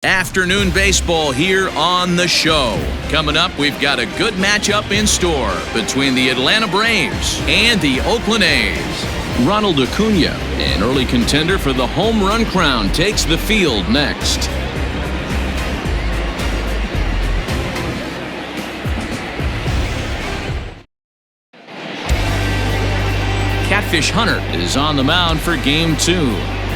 Afternoon baseball here on the show. Coming up, we've got a good matchup in store between the Atlanta Braves and the Oakland A's. Ronald Acuna, an early contender for the home run crown, takes the field next. Catfish Hunter is on the mound for Game 2.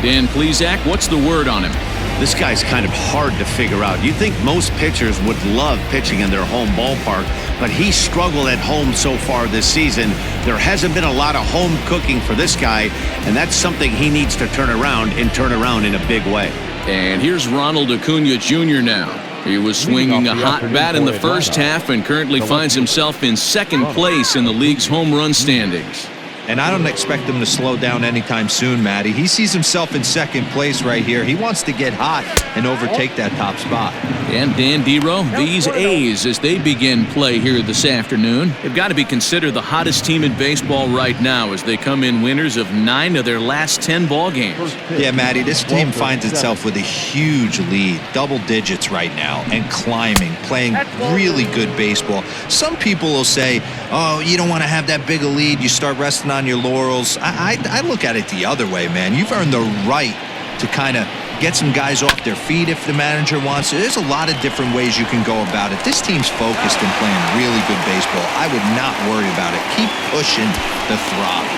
Dan Plesac, what's the word on him? This guy's kind of hard to figure out. You'd think most pitchers would love pitching in their home ballpark, but he struggled at home so far this season. There hasn't been a lot of home cooking for this guy, and that's something he needs to turn around in a big way. And here's Ronald Acuna Jr. now. He was swinging a hot bat in the first half and currently finds himself in second place in the league's home run standings. And I don't expect him to slow down anytime soon, Matty. He sees himself in second place right here. He wants to get hot and overtake that top spot. And Dan Dero, these A's, as they begin play here this afternoon, have got to be considered the hottest team in baseball right now as they come in winners of 9 of their last 10 ball games. Yeah, Matty, this team finds itself with a huge lead, double digits right now, and climbing, playing really good baseball. Some people will say, oh, you don't want to have that big a lead. You start resting on your laurels. I look at it the other way, man. You've earned the right to kind of get some guys off their feet if the manager wants to. There's a lot of different ways you can go about it. This team's focused and playing really good baseball. I would not worry about it. Keep pushing the throttle.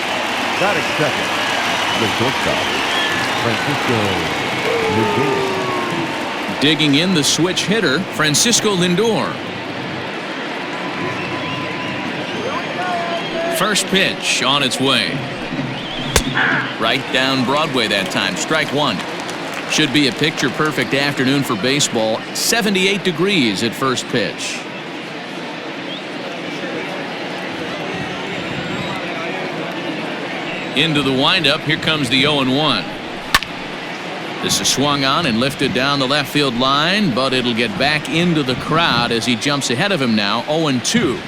Not second. The shortstop, Francisco Lindor. Digging in the switch hitter, Francisco Lindor. First pitch on its way. Right down Broadway that time. Strike one. Should be a picture-perfect afternoon for baseball. 78 degrees at first pitch. Into the windup. Here comes the 0-1. This is swung on and lifted down the left field line, but it'll get back into the crowd as he jumps ahead of him now. 0-2.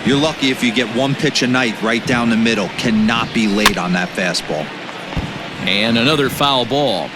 You're lucky if you get one pitch a night right down the middle. Cannot be late on that fastball. And another foul ball.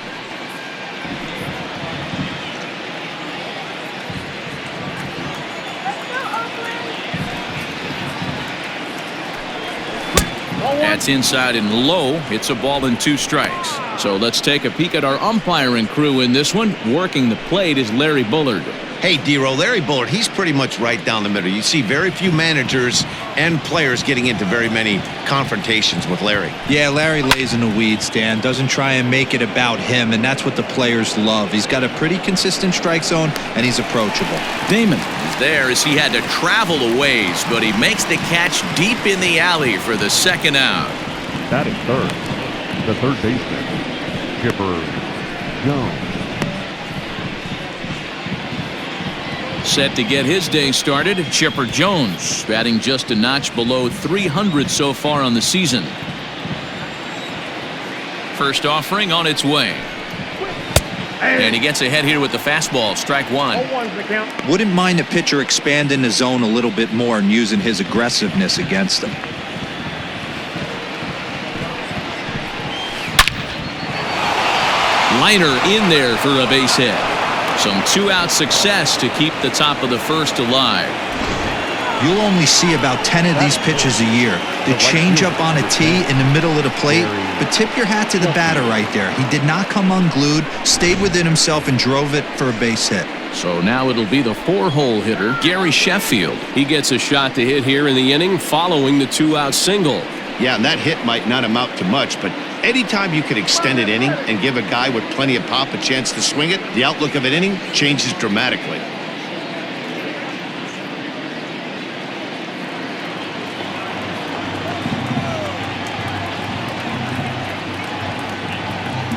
That's inside and low. It's a ball and 2 strikes. So let's take a peek at our umpiring crew in this one. Working the plate is Larry Bullard. Hey, Dero, Larry Bullard, he's pretty much right down the middle. You see very few managers and players getting into very many confrontations with Larry. Yeah, Larry lays in the weeds, Dan. Doesn't try and make it about him, and that's what the players love. He's got a pretty consistent strike zone, and he's approachable. Damon is there as he had to travel a ways, but he makes the catch deep in the alley for the second out. That is third. The third baseman, Chipper Jones. Set to get his day started, Chipper Jones, batting just a notch below 300 so far on the season. First offering on its way. And he gets ahead here with the fastball. Strike one. Wouldn't mind the pitcher expanding the zone a little bit more and using his aggressiveness against him. Liner in there for a base hit. Some 2-out success to keep the top of the first alive. You'll only see about 10 of these pitches a year. The changeup on a tee in the middle of the plate, but tip your hat to the batter right there. He did not come unglued, stayed within himself, and drove it for a base hit. So now it'll be the 4-hole hitter, Gary Sheffield. He gets a shot to hit here in the inning following the 2-out single. Yeah, and that hit might not amount to much, but anytime you can extend an inning and give a guy with plenty of pop a chance to swing it, the outlook of an inning changes dramatically.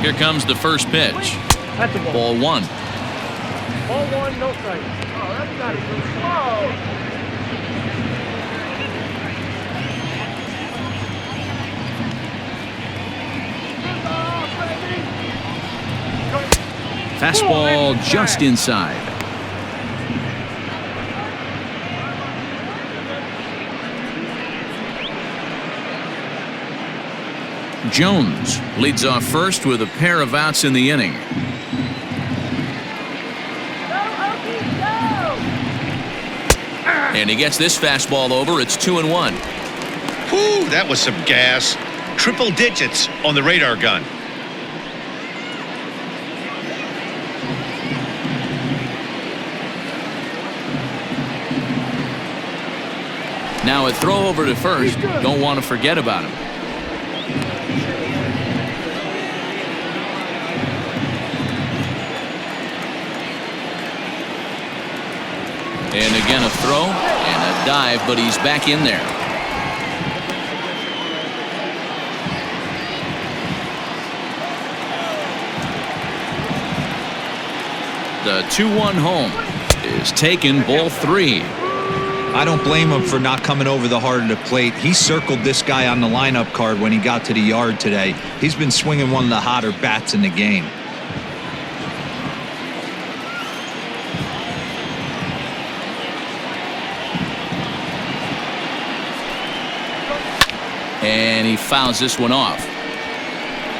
Here comes the first pitch. That's a ball. Ball one. Ball one, no strike. Oh, that's not even slow. Fastball just inside. Jones leads off first with a pair of outs in the inning. And he gets this fastball over. It's 2-1. Whew, that was some gas. Triple digits on the radar gun. Now a throw over to first. Don't want to forget about him. And again a throw and a dive, but he's back in there. The 2-1 home is taken, ball 3. I don't blame him for not coming over the heart of the plate. He circled this guy on the lineup card when he got to the yard today. He's been swinging one of the hotter bats in the game. And he fouls this one off.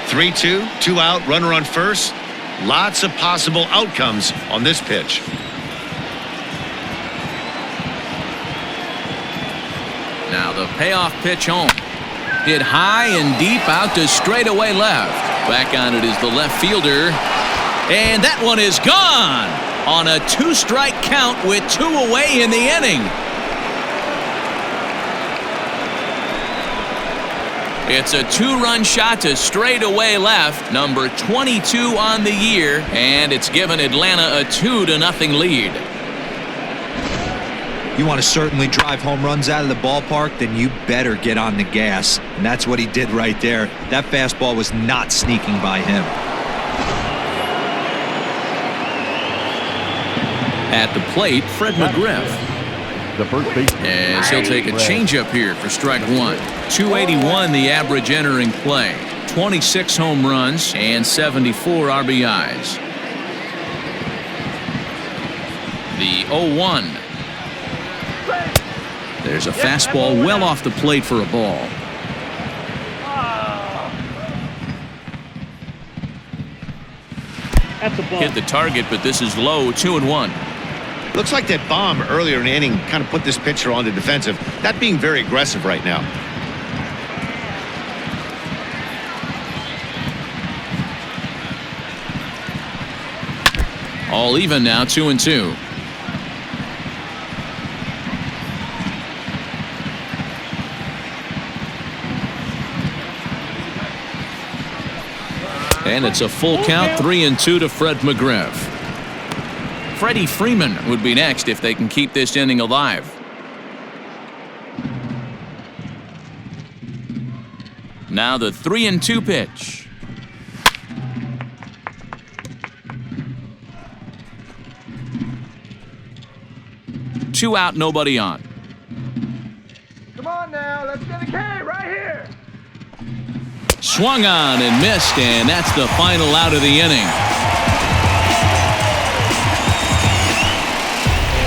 3-2, 2 out, runner on first. Lots of possible outcomes on this pitch. Now the payoff pitch home. Hit high and deep out to straightaway left. Back on it is the left fielder. And that one is gone on a 2-strike count with 2 away in the inning. It's a 2-run shot to straightaway left, number 22 on the year, and it's given Atlanta a 2-0 lead. You want to certainly drive home runs out of the ballpark, then you better get on the gas. And that's what he did right there. That fastball was not sneaking by him. At the plate, Fred McGriff. The first base. As he'll take a changeup here for strike 1. 281 the average entering play. 26 home runs and 74 RBIs. The 0-1. There's a fastball well off the plate for a ball. Hit the target, but this is low. 2-1. Looks like that bomb earlier in the inning kind of put this pitcher on the defensive. Not being very aggressive right now. All even now, 2-2. And it's a full count, 3-2 to Fred McGriff. Freddie Freeman would be next if they can keep this inning alive. Now the 3-2 pitch. Two out, nobody on. Come on now, let's get a K right here. Swung on and missed, and that's the final out of the inning.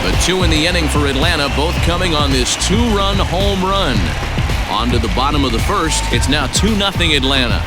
The 2 in the inning for Atlanta, both coming on this 2-run home run. On to the bottom of the first. It's now 2-0 Atlanta.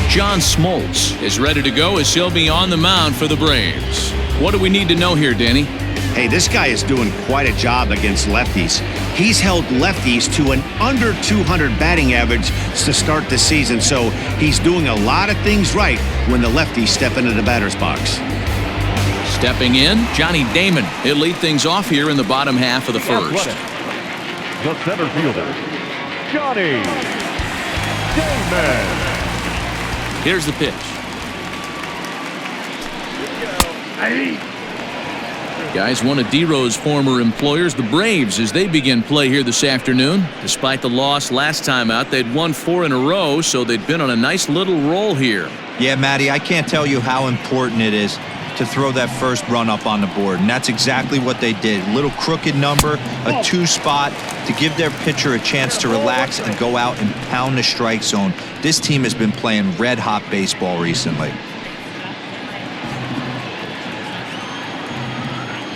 John Smoltz is ready to go as he'll be on the mound for the Braves. What do we need to know here, Danny? Hey, this guy is doing quite a job against lefties. He's held lefties to an under 200 batting average to start the season, so he's doing a lot of things right when the lefties step into the batter's box. Stepping in, Johnny Damon. He'll lead things off here in the bottom half of the first. The center fielder, Johnny Damon. Here's the pitch. Guys, one of D-Rose former employers, the Braves, as they begin play here this afternoon. Despite the loss last time out, they'd won 4 in a row, so they'd been on a nice little roll here. Yeah, Matty, I can't tell you how important it is to throw that first run up on the board, and that's exactly what they did. Little crooked number, a 2 spot to give their pitcher a chance to relax and go out and pound the strike zone. This team has been playing red-hot baseball recently.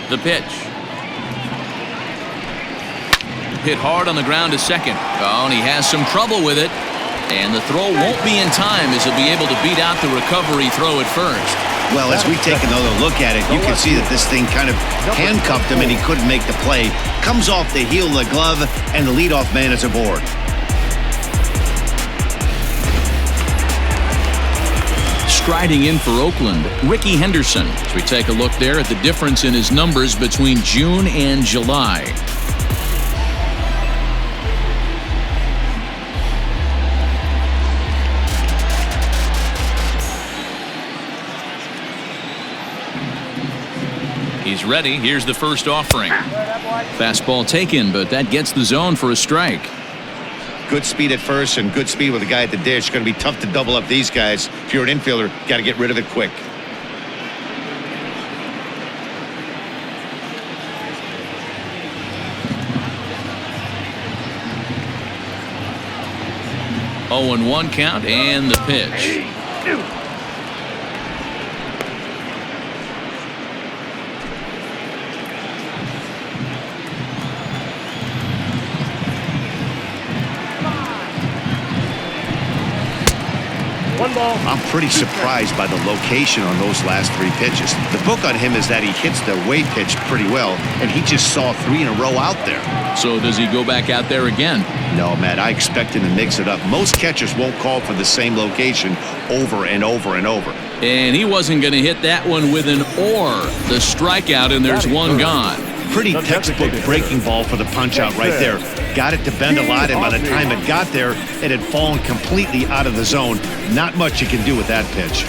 The pitch. Hit hard on the ground to second. Oh, and he has some trouble with it. And the throw won't be in time as he'll be able to beat out the recovery throw at first. Well, as we take another look at it, you can see that this thing kind of handcuffed him and he couldn't make the play. Comes off the heel of the glove, and the leadoff man is aboard. Striding in for Oakland, Ricky Henderson. As we take a look there at the difference in his numbers between June and July. He's ready. Here's the first offering. Fastball taken, but that gets the zone for a strike. Good speed at first and good speed with the guy at the dish. Going to be tough to double up these guys. If you're an infielder, got to get rid of it quick. Oh, and 1 count and the pitch. I'm pretty surprised by the location on those last 3 pitches. The book on him is that he hits the way pitch pretty well, and he just saw 3 in a row out there. So does he go back out there again? No, Matt, I expect him to mix it up. Most catchers won't call for the same location over and over and over. And he wasn't going to hit that one with an or. The strikeout, and there's 1 gone. Pretty textbook breaking ball for the punch-out right there. Got it to bend a lot, and by the time it got there, it had fallen completely out of the zone. Not much you can do with that pitch.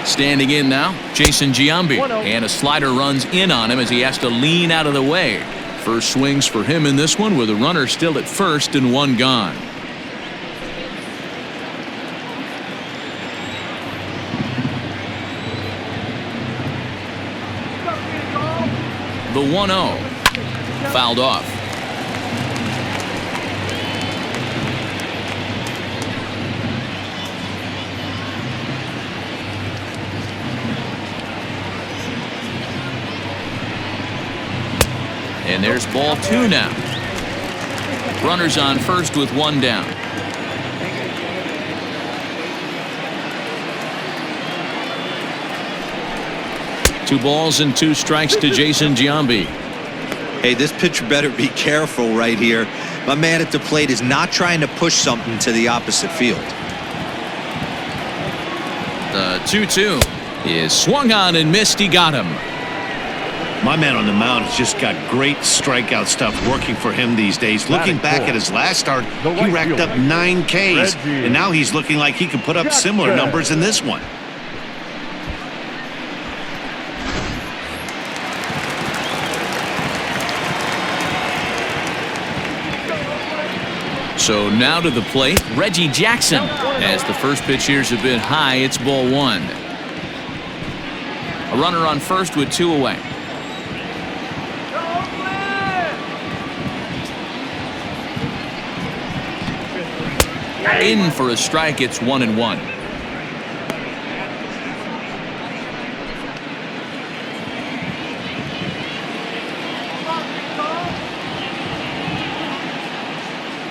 Standing in now, Jason Giambi. And a slider runs in on him as he has to lean out of the way. First swings for him in this one with a runner still at first and 1 gone. The 1-0. Fouled off. And there's ball 2 now. Runners on first with 1 down. Two balls and 2 strikes to Jason Giambi. Hey, this pitcher better be careful right here. My man at the plate is not trying to push something to the opposite field. The 2-2 is swung on and missed. He got him. My man on the mound has just got great strikeout stuff working for him these days. Looking back at his last start, he racked up 9 Ks, and now he's looking like he could put up similar numbers in this one. So now to the plate, Reggie Jackson. As the first pitch here is a bit high, it's ball 1. A runner on first with 2 away. In for a strike, it's 1-1.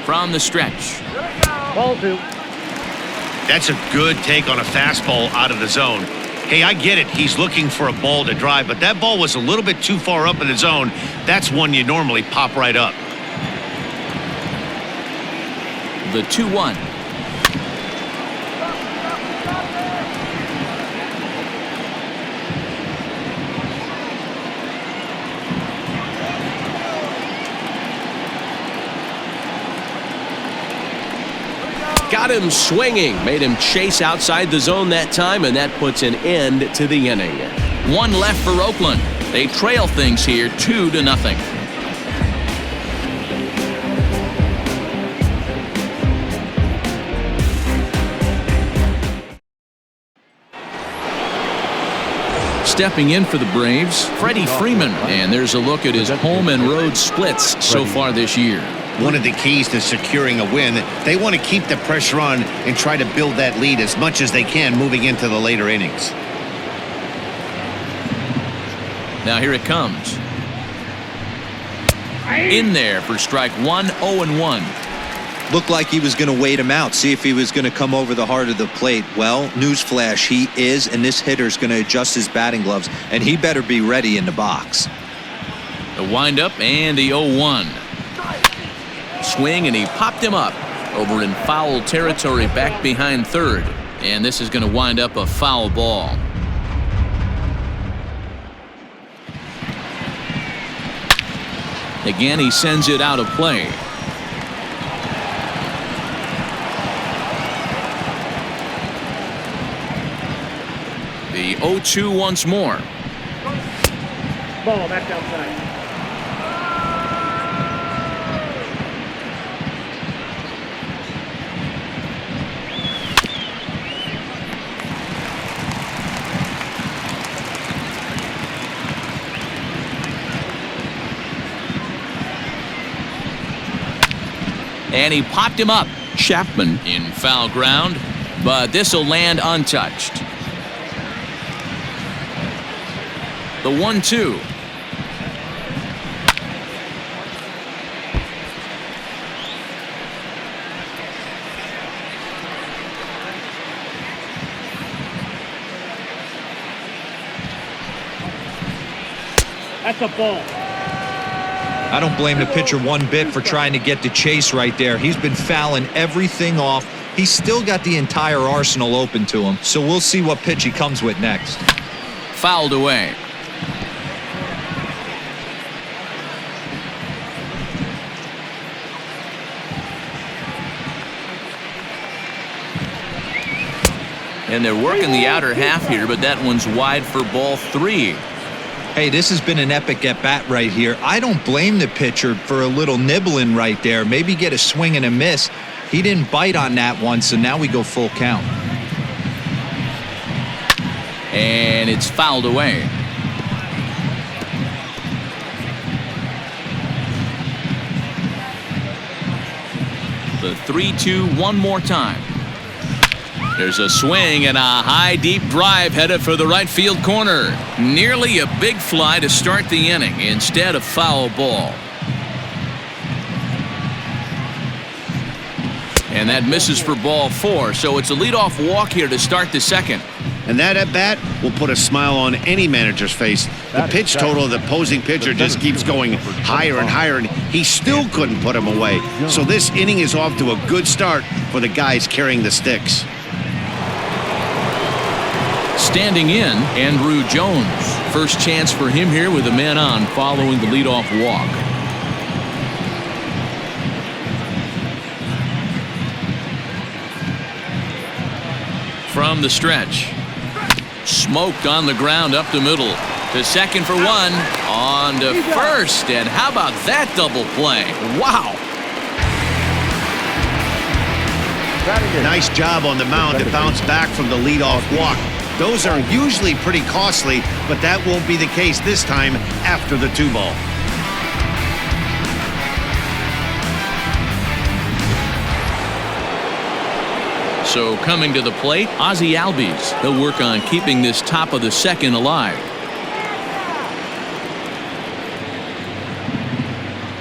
From the stretch. Ball 2. That's a good take on a fastball out of the zone. Hey, I get it. He's looking for a ball to drive, but that ball was a little bit too far up in the zone. That's one you normally pop right up. The 2-1. Got him swinging, made him chase outside the zone that time, and that puts an end to the inning. 1 left for Oakland. They trail things here 2-0. Stepping in for the Braves, Freddie Freeman. And there's a look at his home and road splits so far this year. One of the keys to securing a win, they want to keep the pressure on and try to build that lead as much as they can moving into the later innings. Now here it comes. In there for strike one, 0-1. Looked like he was going to wait him out, see if he was going to come over the heart of the plate. Well, newsflash, he is, and this hitter's going to adjust his batting gloves, and he better be ready in the box. The windup and the 0-1. Swing, and he popped him up over in foul territory back behind third. And this is going to wind up a foul ball. Again, he sends it out of play. The 0-2 once more. Ball, that's outside. And he popped him up. Chapman in foul ground, but this will land untouched. The 1-2. That's a ball. I don't blame the pitcher one bit for trying to get the chase right there. He's been fouling everything off. He's still got the entire arsenal open to him, so we'll see what pitch he comes with next. Fouled away. And they're working the outer half here, but that one's wide for ball 3. Hey, this has been an epic at-bat right here. I don't blame the pitcher for a little nibbling right there. Maybe get a swing and a miss. He didn't bite on that one, so now we go full count. And it's fouled away. The 3-2 one more time. There's a swing and a high deep drive headed for the right field corner. Nearly a big fly to start the inning instead of foul ball. And that misses for ball 4, so it's a leadoff walk here to start the second. And that at bat will put a smile on any manager's face. The pitch total of the opposing pitcher just keeps going higher and higher, and he still couldn't put him away. So this inning is off to a good start for the guys carrying the sticks. Standing in, Andrew Jones. First chance for him here with a man on following the leadoff walk. From the stretch. Smoked on the ground up the middle. To second for one. On to first. And how about that double play? Wow. Nice job on the mound to bounce back from the leadoff walk. Those are usually pretty costly, but that won't be the case this time after the 2-ball. So coming to the plate, Ozzie Albies. He'll work on keeping this top of the second alive.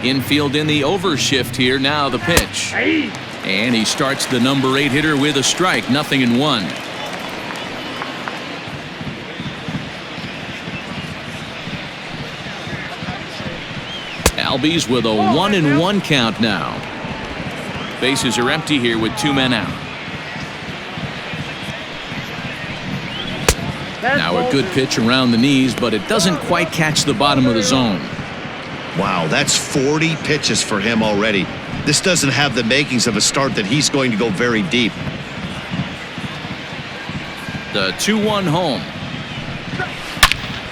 Infield in the overshift here. Now the pitch. And he starts the number 8 hitter with a strike. 0-1. Albies with a 1-1 count now. Bases are empty here with 2 men out. Now a good pitch around the knees, but it doesn't quite catch the bottom of the zone. Wow, that's 40 pitches for him already. This doesn't have the makings of a start that he's going to go very deep. The 2-1 home.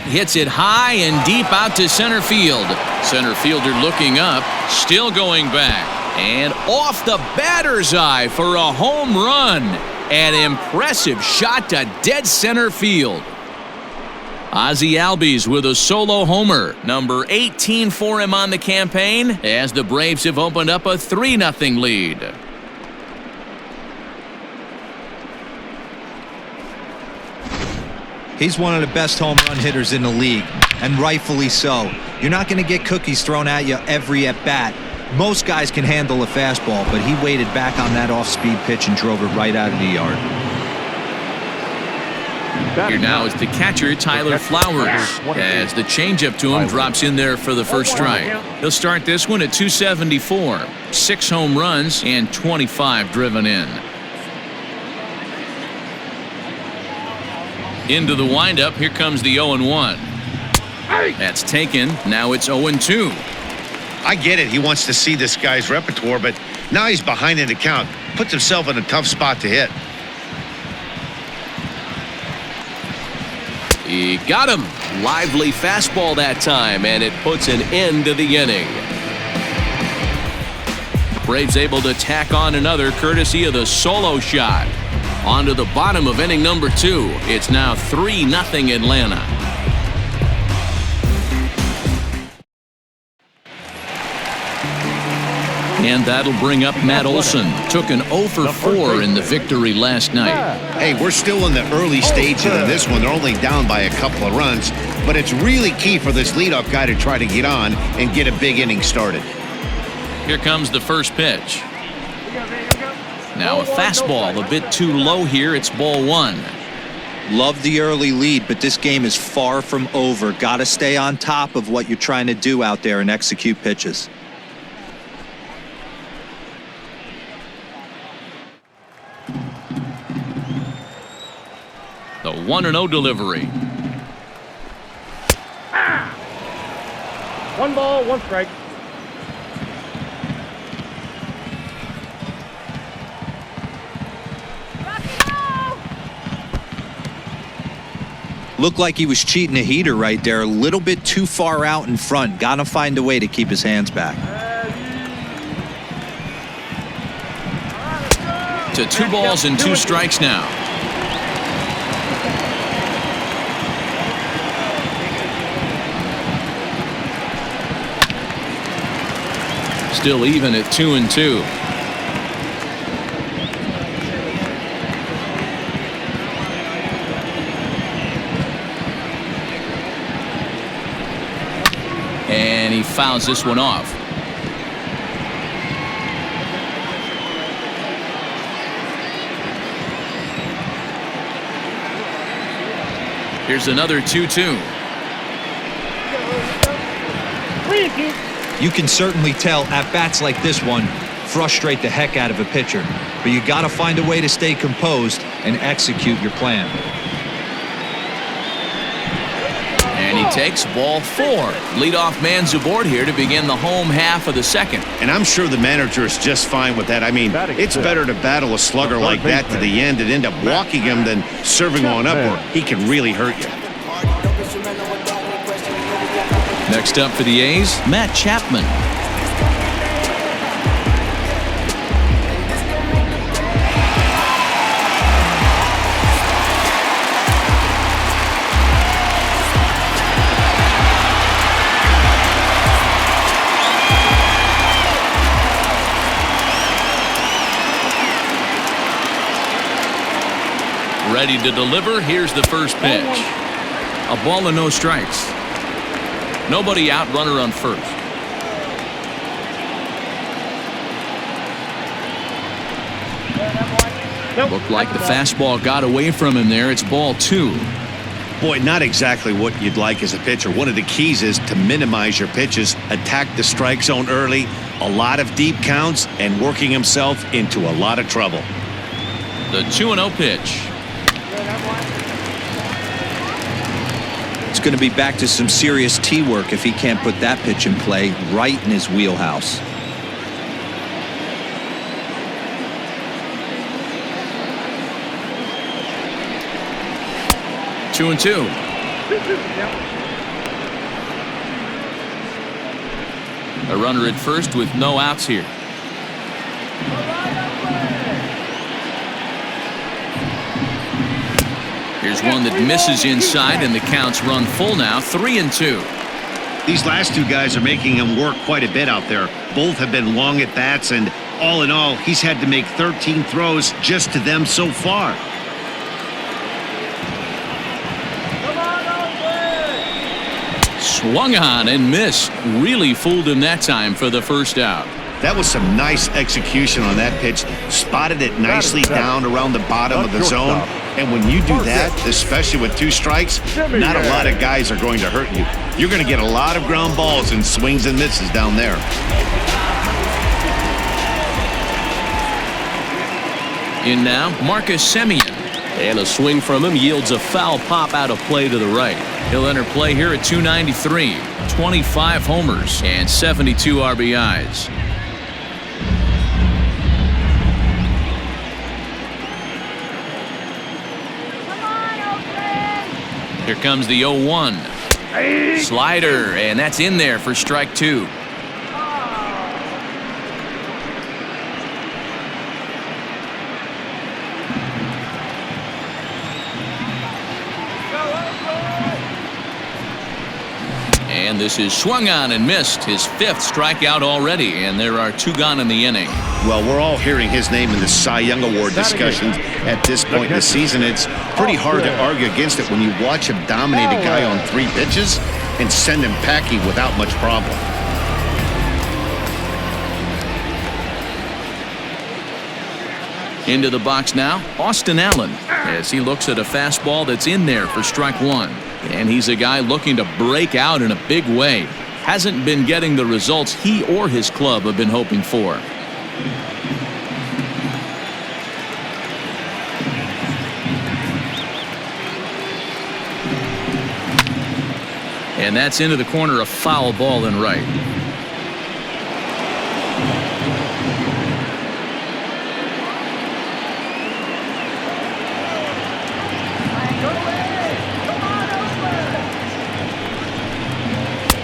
Hits it high and deep out to center field. Center fielder looking up, still going back. And off the batter's eye for a home run. An impressive shot to dead center field. Ozzie Albies with a solo homer. Number 18 for him on the campaign as the Braves have opened up a 3-0 lead. He's one of the best home run hitters in the league. and rightfully so. You're not going to get cookies thrown at you every at-bat. Most guys can handle a fastball, but he waited back on that off-speed pitch and drove it right out of the yard. Here now is the catcher, Tyler Flowers, as the changeup to him drops in there for the first strike. He'll start this one at 274. 6 home runs and 25 driven in. Into the windup, here comes the 0-1. That's taken. Now it's 0-2. I get it. He wants to see this guy's repertoire, but now he's behind in the count. Puts himself in a tough spot to hit. He got him. Lively fastball that time, and it puts an end to the inning. Braves able to tack on another courtesy of the solo shot. On to the bottom of inning number 2. It's now 3-0 Atlanta. And that'll bring up Matt Olson. Took an 0 for 4 in the victory last night. Hey, we're still in the early stages of this one. They're only down by a couple of runs, but it's really key for this leadoff guy to try to get on and get a big inning started. Here comes the first pitch. Now a fastball a bit too low here. It's ball 1. Love the early lead, but this game is far from over. Got to stay on top of what you're trying to do out there and execute pitches. The 1-0 delivery. 1 ball, 1 strike. Looked like he was cheating a heater right there. A little bit too far out in front. Got to find a way to keep his hands back. To 2 balls and 2 strikes now. Still even at 2-2. And he fouls this one off. Here's another 2-2. You can certainly tell at bats like this one frustrate the heck out of a pitcher, but you got to find a way to stay composed and execute your plan. And he takes ball 4. Leadoff man's aboard here to begin the home half of the second. And I'm sure the manager is just fine with that. I mean, it's better to battle a slugger like that to the end and end up walking him than serving one up where he can really hurt you. Next up for the A's, Matt Chapman. Ready to deliver. Here's the first pitch. A ball and no strikes. Nobody out, runner on first. Looked like the fastball got away from him there. It's ball 2. Boy, not exactly what you'd like as a pitcher. One of the keys is to minimize your pitches, attack the strike zone early, a lot of deep counts, and working himself into a lot of trouble. The 2-0 pitch. It's going to be back to some serious tee work if he can't put that pitch in play right in his wheelhouse. Two and two. A runner at first with no outs here. Here's one that misses inside, and the count's run full now. 3-2. These last two guys are making him work quite a bit out there. Both have been long at bats, and all in all, he's had to make 13 throws just to them so far. Swung on and missed. Really fooled him that time for the first out. That was some nice execution on that pitch. Spotted it nicely down around the bottom of the zone. And when you do that, especially with 2 strikes, not a lot of guys are going to hurt you. You're going to get a lot of ground balls and swings and misses down there. In now, Marcus Semien. And a swing from him yields a foul pop out of play to the right. He'll enter play here at 293. 25 homers and 72 RBIs. Here comes the 0-1. Slider, and that's in there for strike 2. And this is swung on and missed. His 5th strikeout already, and there are 2 gone in the inning. Well, we're all hearing his name in the Cy Young Award discussions at this point in the season. It's pretty hard to argue against it when you watch him dominate a guy on 3 pitches and send him packing without much problem. Into the box now, Austin Allen, as he looks at a fastball that's in there for strike 1. And he's a guy looking to break out in a big way. Hasn't been getting the results he or his club have been hoping for. And that's into the corner, a foul ball and right.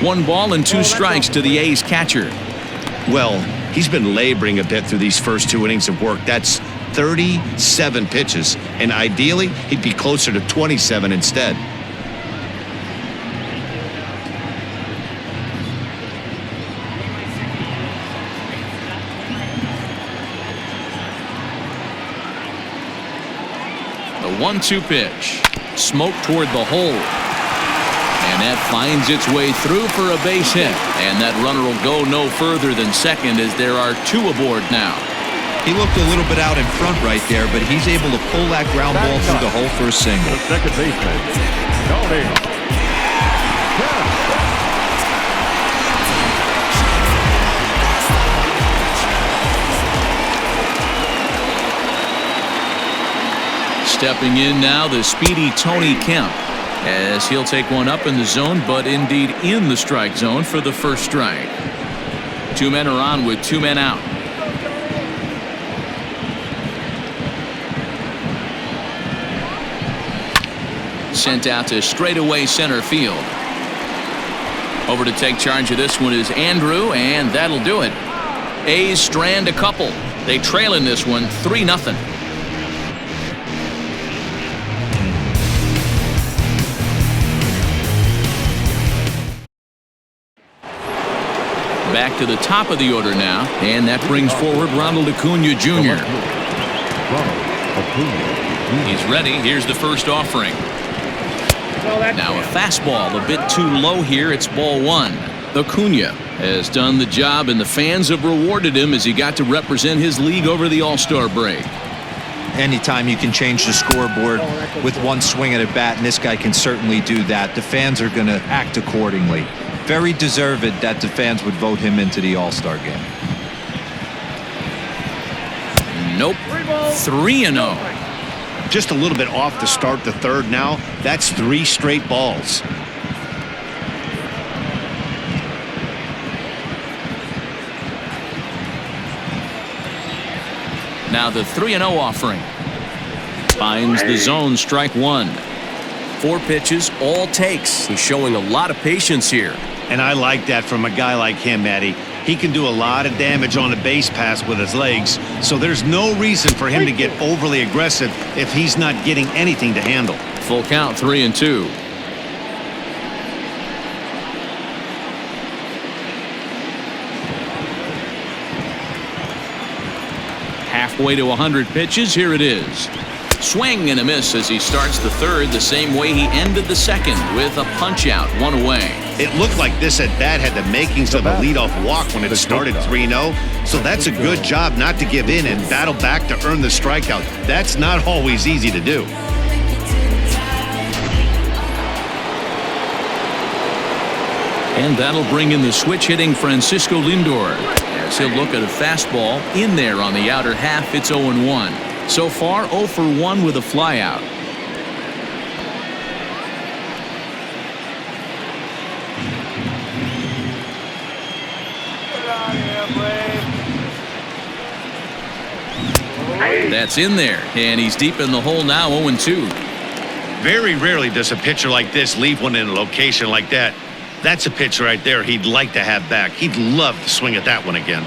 One ball and 2 strikes to the A's catcher. Well, he's been laboring a bit through these first 2 innings of work. That's 37 pitches, and ideally he'd be closer to 27 instead. The 1-2 pitch. Smoke toward the hole. And that finds its way through for a base hit. And that runner will go no further than second as there are 2 aboard now. He looked a little bit out in front right there, but he's able to pull that ground ball through the hole for a single. The second baseman, Tony. Stepping in now, the speedy Tony Kemp, as he'll take one up in the zone, but indeed in the strike zone for the first strike. 2 men are on with 2 men out. Sent out to straightaway center field. Over to take charge of this one is Andrew, and that'll do it. A's strand a couple. They trail in this one 3-0. Back to the top of the order now, and that brings forward Ronald Acuna Jr. He's ready. Here's the first offering. Now a fastball a bit too low here. It's ball 1. Acuna has done the job, and the fans have rewarded him as he got to represent his league over the All-Star break. Anytime you can change the scoreboard with 1 swing at a bat, and this guy can certainly do that, the fans are going to act accordingly. Very deserved that the fans would vote him into the All-Star game. Nope. 3-0. Just a little bit off to start the 3rd now. That's 3 straight balls. Now the 3-0 offering. Finds the zone, strike 1. 4 pitches, all takes. He's showing a lot of patience here. And I like that from a guy like him, Eddie. He can do a lot of damage on a base pass with his legs, so there's no reason for him to get overly aggressive if he's not getting anything to handle. Full count, 3-2. Halfway to 100 pitches, here it is. Swing and a miss as he starts the 3rd the same way he ended the 2nd with a punch out, 1 away. It looked like this at bat had the makings of a leadoff walk when it started 3-0. So that's a good job not to give in and battle back to earn the strikeout. That's not always easy to do. And that'll bring in the switch-hitting Francisco Lindor, as he'll look at a fastball in there on the outer half. It's 0-1. So far, 0 for 1 with a flyout. That's in there, and he's deep in the hole now, 0-2. Very rarely does a pitcher like this leave one in a location like that. That's a pitch right there he'd like to have back. He'd love to swing at that one again.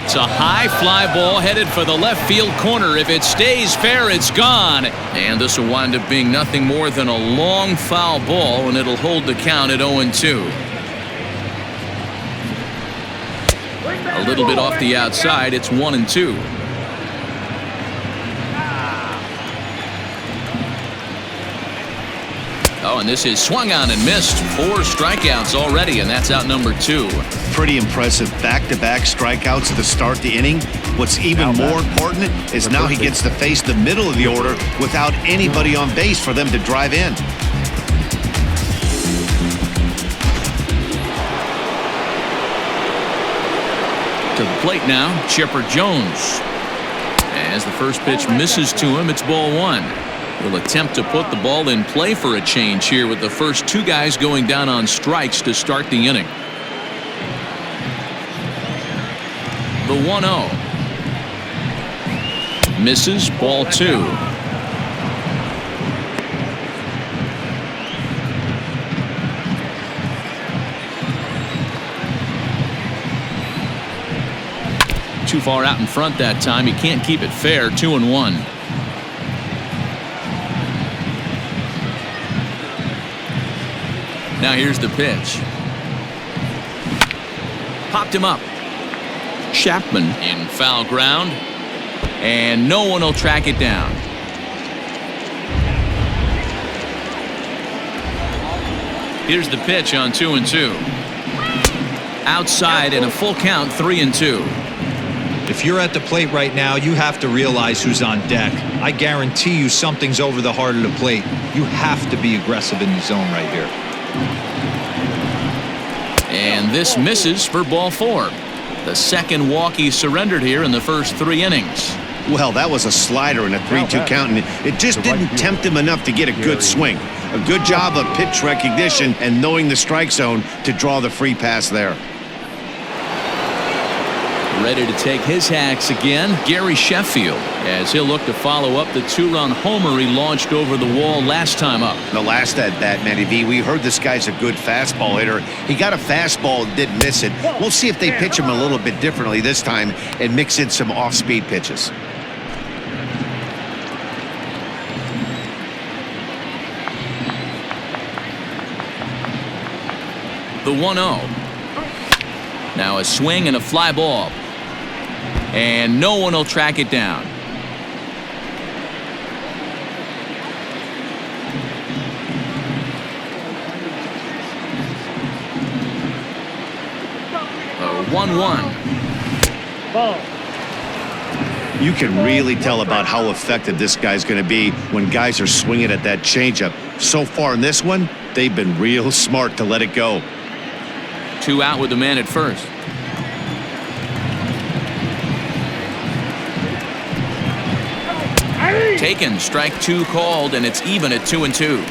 It's a high fly ball headed for the left field corner. If it stays fair, it's gone. And this will wind up being nothing more than a long foul ball, and it'll hold the count at 0-2. A little bit off the outside. It's 1-2. Oh, and this is swung on and missed. 4 strikeouts already, and that's out number 2. Pretty impressive back-to-back strikeouts to start the inning. What's even more important is now he gets to face the middle of the order without anybody on base for them to drive in. To the plate now, Chipper Jones. As the first pitch misses to him, it's ball 1. He'll attempt to put the ball in play for a change here with the first 2 guys going down on strikes to start the inning. The 1-0. Misses, ball 2. Too far out in front that time. He can't keep it fair. 2-1. Now here's the pitch. Popped him up. Chapman in foul ground, and no one will track it down. Here's the pitch on 2-2. Outside and a full count, 3-2. If you're at the plate right now, you have to realize who's on deck. I guarantee you something's over the heart of the plate. You have to be aggressive in the zone right here. And this misses for ball 4. The second walk he surrendered here in the first 3 innings. Well, that was a slider in a 3-2 count, and it just didn't tempt him enough to get a good swing. A good job of pitch recognition and knowing the strike zone to draw the free pass there. Ready to take his hacks again, Gary Sheffield, as he'll look to follow up the 2-run homer he launched over the wall last time up. The last at bat, Matty V, we heard this guy's a good fastball hitter. He got a fastball and didn't miss it. We'll see if they pitch him a little bit differently this time and mix in some off-speed pitches. The 1-0. Now a swing and a fly ball. And no one will track it down. A 1-1. You can really tell about how effective this guy's going to be when guys are swinging at that changeup. So far in this one, they've been real smart to let it go. 2 out with the man at first. Taken, strike 2 called, and it's even at 2-2.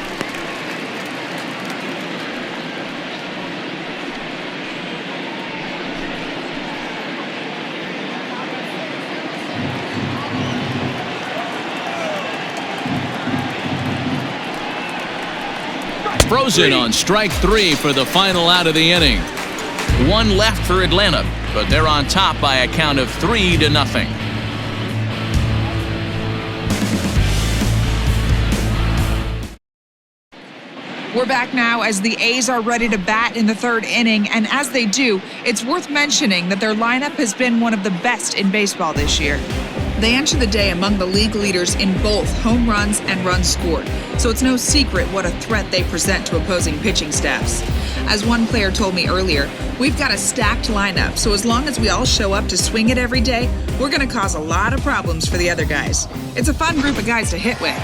Frozen on strike 3 for the final out of the inning. 1 left for Atlanta, but they're on top by a count of 3-0. We're back now as the A's are ready to bat in the 3rd inning, and as they do, it's worth mentioning that their lineup has been one of the best in baseball this year. They enter the day among the league leaders in both home runs and runs scored, so it's no secret what a threat they present to opposing pitching staffs. As one player told me earlier, we've got a stacked lineup, so as long as we all show up to swing it every day, we're going to cause a lot of problems for the other guys. It's a fun group of guys to hit with.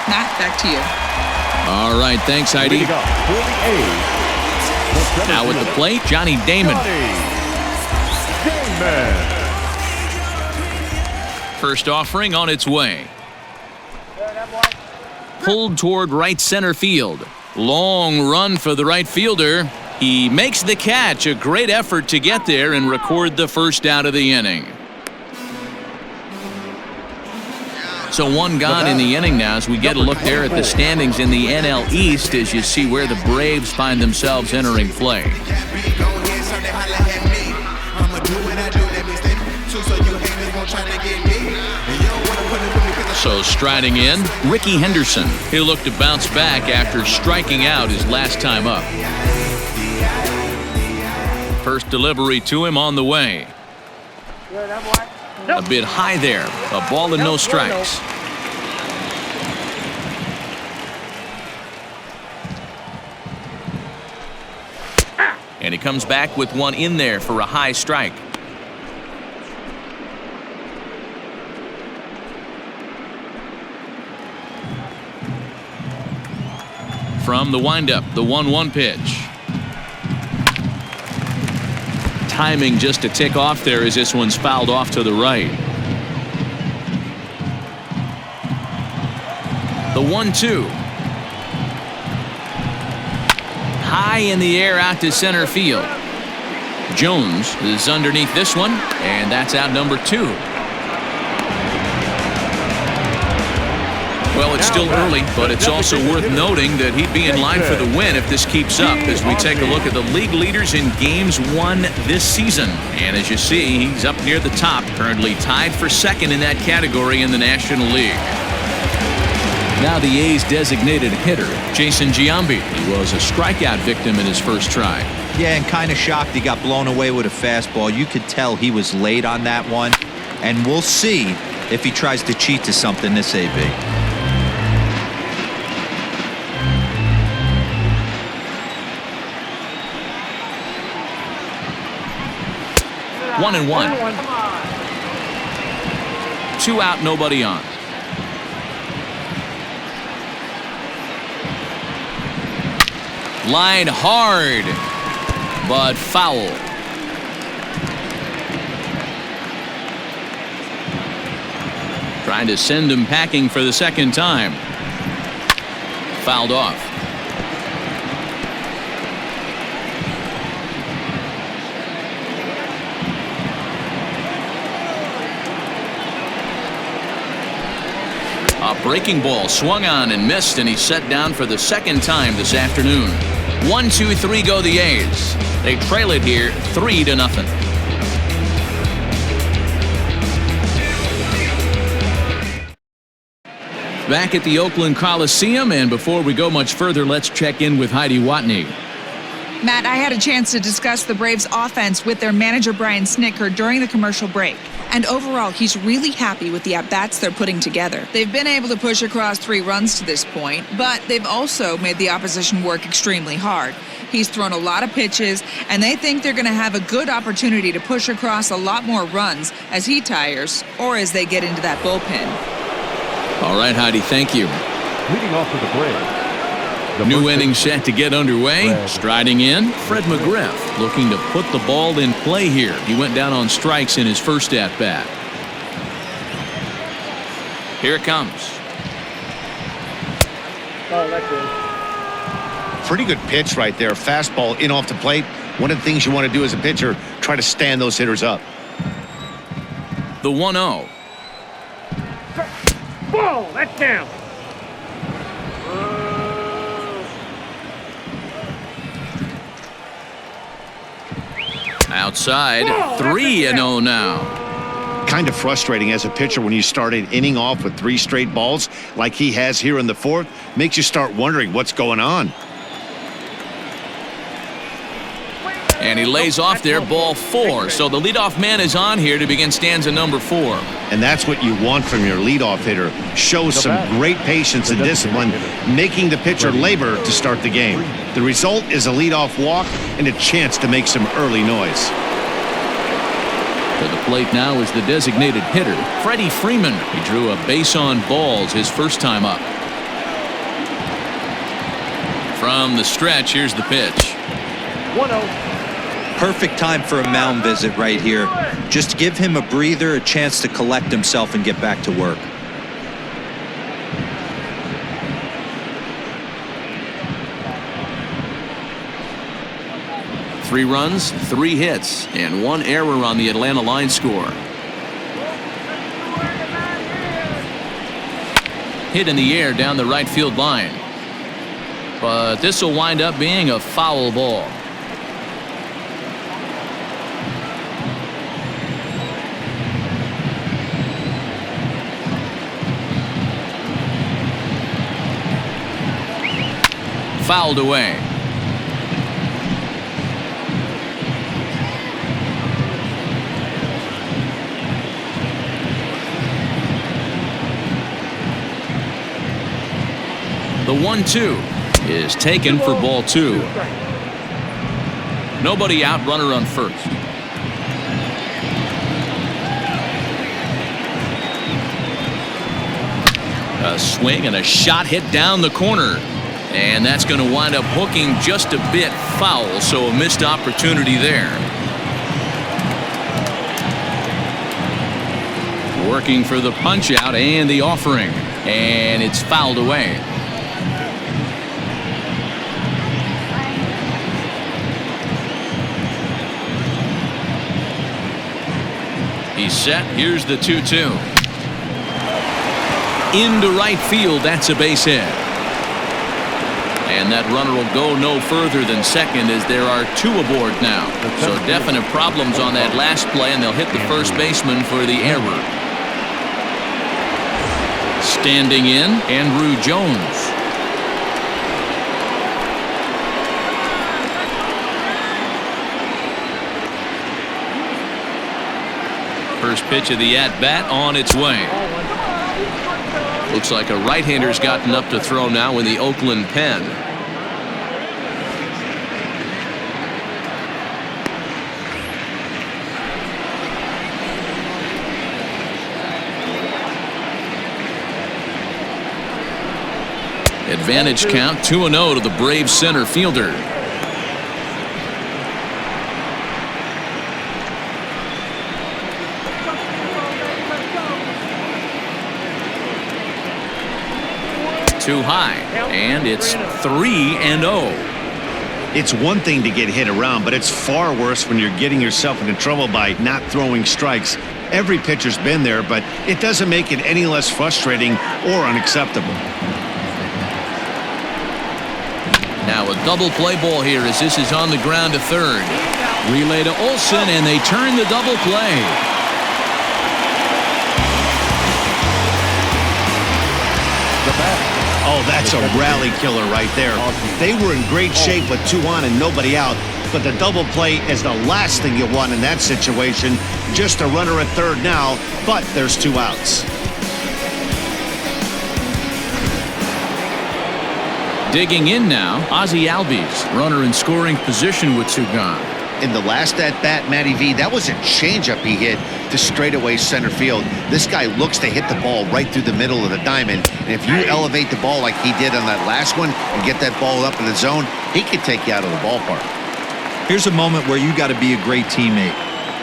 Matt, back to you. All right, thanks, Heidi. Now at the plate, Johnny Damon. First offering on its way. Pulled toward right center field. Long run for the right fielder. He makes the catch. A great effort to get there and record the first out of the inning. So one gone in the inning now as we get a look there at the standings in the NL East as you see where the Braves find themselves entering play. So striding in, Ricky Henderson. He'll look to bounce back after striking out his last time up. First delivery to him on the way. A bit high there. A ball and no strikes. And he comes back with one in there for a high strike. From the windup, the 1-1 pitch. Timing just a tick off there as this one's fouled off to the right. The 1-2. High in the air out to center field. Jones is underneath this one, and that's out number 2. Well, it's still early, but it's also worth noting that he'd be in line for the win if this keeps up as we take a look at the league leaders in games won this season. And as you see, he's up near the top, currently tied for second in that category in the National League. Now the A's designated hitter, Jason Giambi. He was a strikeout victim in his first try. Yeah, and kind of shocked he got blown away with a fastball. You could tell he was late on that one. And we'll see if he tries to cheat to something this AB. 1-1. 2 out, nobody on. Line hard, but foul. Trying to send him packing for the second time. Fouled off. A breaking ball swung on and missed, and he's set down for the second time this afternoon. 1-2-3 go the A's. They trail it here 3-0. Back at the Oakland Coliseum, and before we go much further, let's check in with Heidi Watney. Matt, I had a chance to discuss the Braves' offense with their manager Brian Snitker during the commercial break. And overall, he's really happy with the at-bats they're putting together. They've been able to push across 3 runs to this point, but they've also made the opposition work extremely hard. He's thrown a lot of pitches, and they think they're going to have a good opportunity to push across a lot more runs as he tires or as they get into that bullpen. All right, Heidi, thank you. Leading off for the Braves. New inning set to get underway. Striding in, Fred McGriff looking to put the ball in play here. He went down on strikes in his first at-bat. Here it comes. Oh, that's good. Pretty good pitch right there. Fastball in off the plate. One of the things you want to do as a pitcher, try to stand those hitters up. The 1-0. Whoa, that's down. Outside, 3-0 now. Kind of frustrating as a pitcher when you start an inning off with 3 straight balls like he has here in the 4th. Makes you start wondering what's going on. And he lays off there, ball 4. So the leadoff man is on here to begin stanza number 4. And that's what you want from your leadoff hitter. Shows some great patience and discipline, making the pitcher labor to start the game. The result is a leadoff walk and a chance to make some early noise. To the plate now is the designated hitter, Freddie Freeman. He drew a base on balls his first time up. From the stretch, here's the pitch. 1-0. Perfect time for a mound visit right here. Just give him a breather, a chance to collect himself and get back to work. Three runs, 3 hits, and 1 error on the Atlanta line score. Hit in the air down the right field line. But this will wind up being a foul ball. Fouled away. The 1-2 is taken for ball 2. Nobody out, runner on first. A swing and a shot hit down the corner. And that's going to wind up hooking just a bit foul, so a missed opportunity there. Working for the punch out and the offering, and it's fouled away. He's set. Here's the 2-2. Into right field. That's a base hit. And that runner will go no further than second as there are 2 aboard now. So definite problems on that last play, and they'll hit the first baseman for the error. Standing in, Andrew Jones. First pitch of the at-bat on its way. Looks like a right-hander's gotten up to throw now in the Oakland pen. Advantage count 2-0 to the Braves center fielder. Too high, and it's 3-0. It's one thing to get hit around, but it's far worse when you're getting yourself into trouble by not throwing strikes. Every pitcher's been there, but it doesn't make it any less frustrating or unacceptable. Now a double play ball here as this is on the ground to third. Relay to Olsen, and they turn the double play. Oh, that's a rally killer right there. They were in great shape with 2 on and nobody out, but the double play is the last thing you want in that situation. Just a runner at third now, but there's 2 outs. Digging in now, Ozzie Albies, runner in scoring position with 2 gone. In the last at-bat, Matty V, that was a changeup he hit to straightaway center field. This guy looks to hit the ball right through the middle of the diamond, and if you elevate the ball like he did on that last one and get that ball up in the zone, he could take you out of the ballpark. Here's a moment where you got to be a great teammate.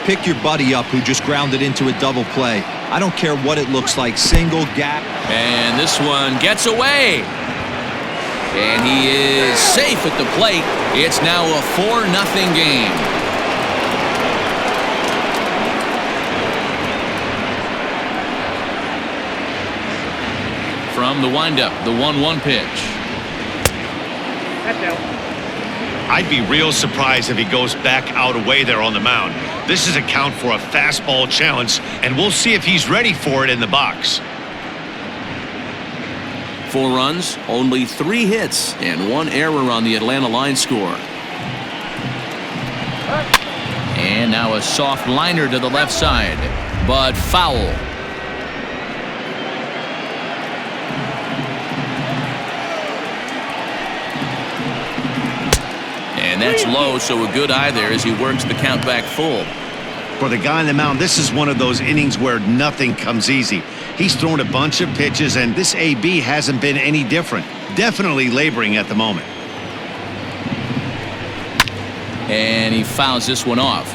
Pick your buddy up who just grounded into a double play. I don't care what it looks like, single, gap. And this one gets away. And he is safe at the plate. It's now a 4-0 game. From the windup, the 1-1 pitch. That's out. I'd be real surprised if he goes back out away there on the mound. This is a count for a fastball challenge, and we'll see if he's ready for it in the box. 4 runs, only 3 hits, and 1 error on the Atlanta line score. And now a soft liner to the left side, but foul. And that's low, so a good eye there as he works the count back full. For the guy on the mound, this is one of those innings where nothing comes easy. He's thrown a bunch of pitches, and this AB hasn't been any different. Definitely laboring at the moment. And he fouls this one off.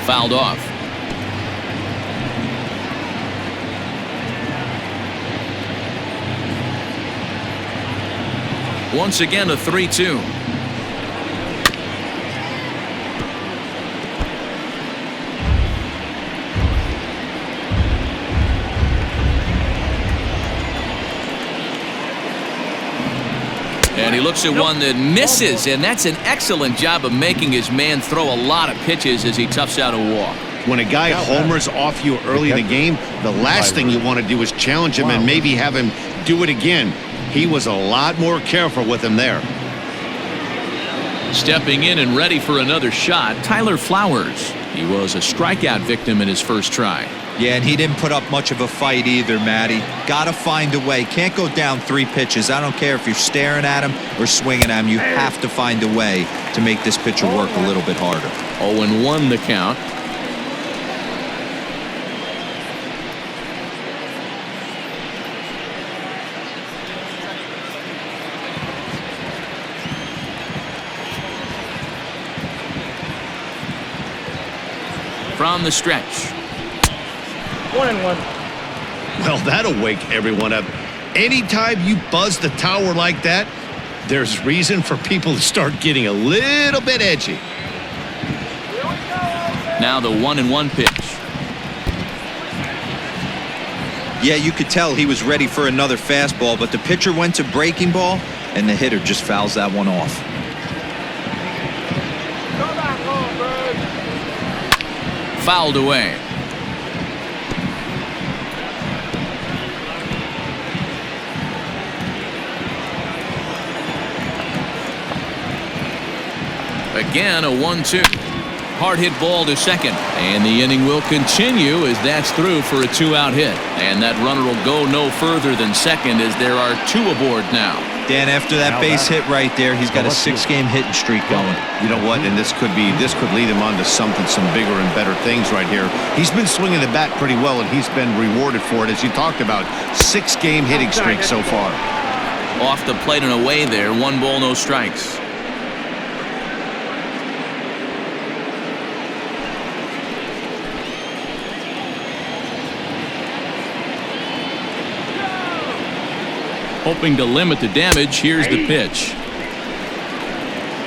Fouled off. Once again, a 3-2. And he looks at one that misses, and that's an excellent job of making his man throw a lot of pitches as he toughs out a walk. When a guy homers off you early in the game, the last thing you want to do is challenge him and maybe have him do it again. He was a lot more careful with him there. Stepping in and ready for another shot, Tyler Flowers. He was a strikeout victim in his first try. Yeah, and he didn't put up much of a fight either, Matty. Got to find a way. Can't go down 3 pitches. I don't care if you're staring at him or swinging at him. You have to find a way to make this pitcher work a little bit harder. 0-1 the count. From the stretch. 1-1. Well, that'll wake everyone up. Anytime you buzz the tower like that, there's reason for people to start getting a little bit edgy. Now the 1-1 pitch. Yeah, you could tell he was ready for another fastball, but the pitcher went to breaking ball, and the hitter just fouls that one off. Fouled away. Again, a 1-2. Hard hit ball to second. And the inning will continue as that's through for a 2-out hit. And that runner will go no further than second as there are 2 aboard now. Dan, after that base hit right there, he's got a 6-game hitting streak going. You know what? And this could lead him on to some bigger and better things right here. He's been swinging the bat pretty well, and he's been rewarded for it, as you talked about. 6-game hitting streak so far. Off the plate and away there. 1 ball, no strikes. Hoping to limit the damage. Here's the pitch.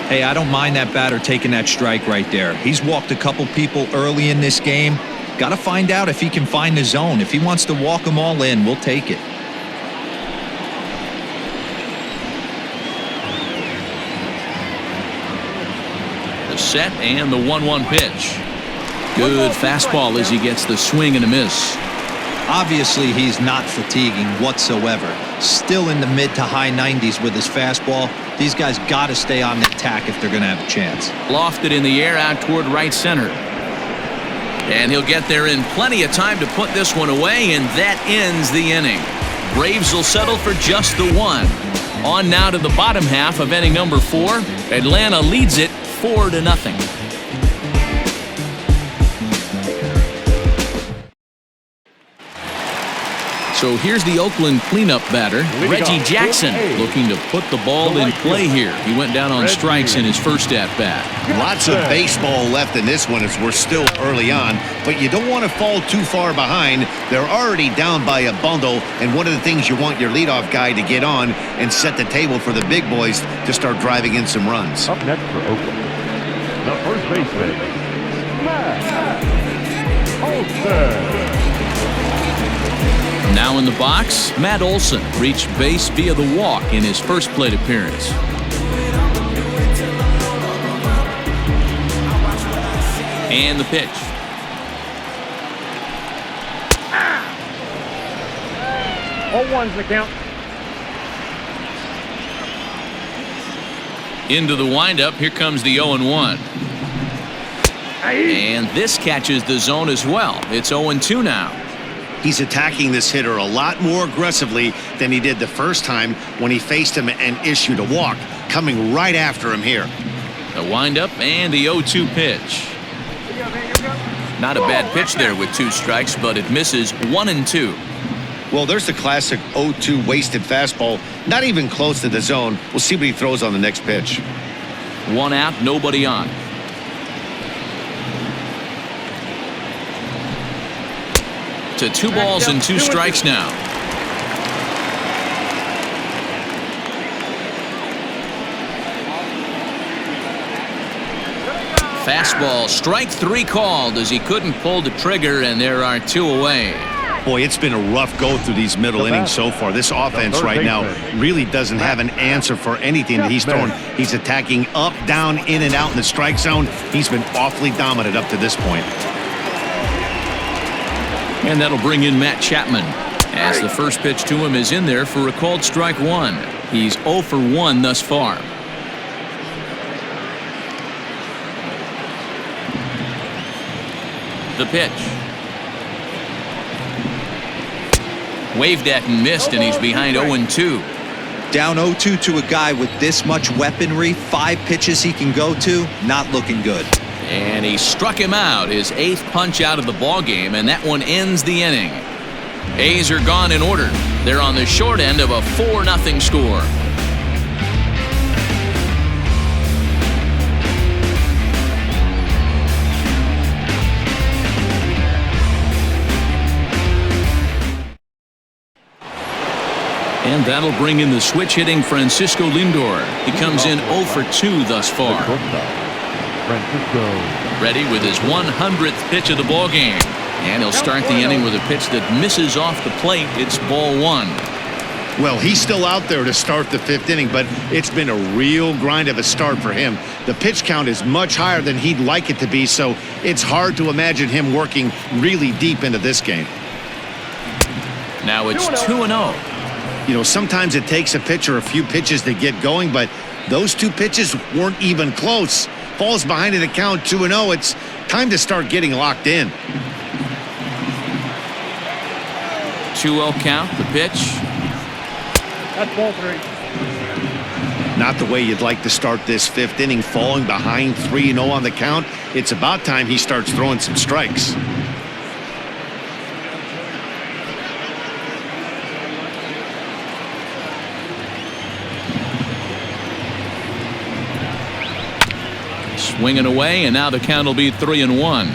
Hey, I don't mind that batter taking that strike right there. He's walked a couple people early in this game. Got to find out if he can find the zone. If he wants to walk them all in, we'll take it. The set and the 1-1 pitch. Good fastball as he gets the swing and a miss. Obviously, he's not fatiguing whatsoever. Still in the mid to high 90s with his fastball. These guys got to stay on the attack if they're going to have a chance. Lofted in the air out toward right center. And he'll get there in plenty of time to put this one away, and that ends the inning. Braves will settle for just the 1. On now to the bottom half of inning number 4. Atlanta leads it 4-0. So here's the Oakland cleanup batter, Reggie Jackson, looking to put the ball in play here. He went down on strikes in his first at-bat. Lots of baseball left in this one as we're still early on, but you don't want to fall too far behind. They're already down by a bundle, and one of the things you want your leadoff guy to get on and set the table for the big boys to start driving in some runs. Up next for Oakland, the first baseman, Matt Olson. Now in the box, Matt Olson reached base via the walk in his first plate appearance. And the pitch. 0-1's the count. Into the windup. Here comes the 0-1. And this catches the zone as well. It's 0-2 now. He's attacking this hitter a lot more aggressively than he did the first time when he faced him and issued a walk, coming right after him here. The windup and the 0-2 pitch. Not a bad pitch there with 2 strikes, but it misses 1-2. Well, there's the classic 0-2 wasted fastball, not even close to the zone. We'll see what he throws on the next pitch. 1 out, nobody on. To 2 balls and 2 strikes now. Fastball, strike 3 called as he couldn't pull the trigger, and there are 2 away. Boy, it's been a rough go through these middle innings so far. This offense right now really doesn't have an answer for anything that he's throwing. He's attacking up, down, in and out in the strike zone. He's been awfully dominant up to this point. And that'll bring in Matt Chapman, as the first pitch to him is in there for a called strike 1. He's 0 for 1 thus far. The pitch. Waved at and missed, and he's behind 0-2. Down 0-2 to a guy with this much weaponry, 5 pitches he can go to, not looking good. And he struck him out, his 8th punch out of the ball game, and that one ends the inning. A's are gone in order. They're on the short end of a 4-0 score. And that'll bring in the switch-hitting Francisco Lindor. He comes in 0 for 2 thus far. Ready with his 100th pitch of the ball game. And he'll start the inning with a pitch that misses off the plate. It's ball 1. Well, he's still out there to start the 5th inning, but it's been a real grind of a start for him. The pitch count is much higher than he'd like it to be, so it's hard to imagine him working really deep into this game. Now it's 2-0. You know, sometimes it takes a pitcher a few pitches to get going, but those 2 pitches weren't even close. Falls behind in the count 2-0. It's time to start getting locked in. 2-0 count, the pitch. That's ball 3. Not the way you'd like to start this 5th inning, falling behind 3-0 on the count. It's about time he starts throwing some strikes. Swinging away, and now the count will be 3-1.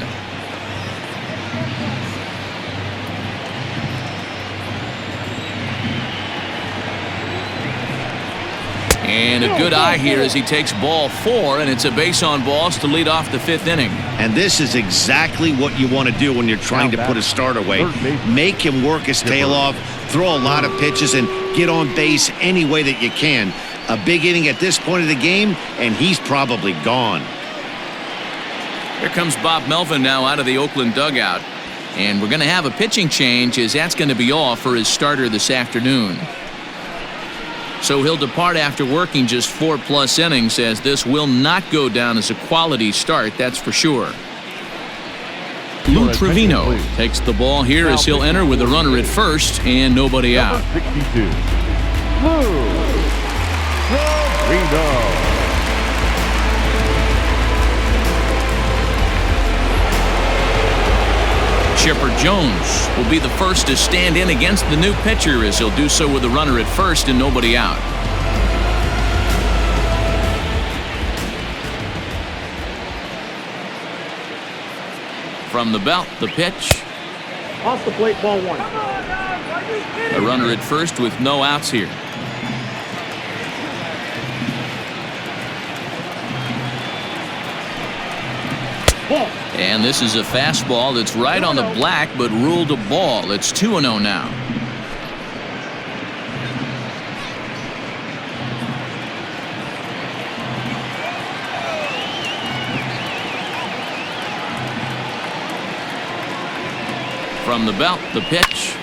And a good eye here as he takes ball 4, and it's a base on balls to lead off the 5th inning. And this is exactly what you want to do when you're trying to put a start away. Make him work his tail off, throw a lot of pitches, and get on base any way that you can. A big inning at this point of the game, and he's probably gone. Here comes Bob Melvin now out of the Oakland dugout. And we're going to have a pitching change, as that's going to be all for his starter this afternoon. So he'll depart after working just 4+ innings, as this will not go down as a quality start, that's for sure. Lou Trevino takes the ball here as he'll enter with a runner at first and nobody out. 62. Lou Trevino. Chipper Jones will be the first to stand in against the new pitcher, as he'll do so with a runner at first and nobody out. From the belt, the pitch. Off the plate, ball 1. A runner at first with no outs here. Ball. And this is a fastball that's right on the black, but ruled a ball. It's 2-0 now. From the belt, the pitch.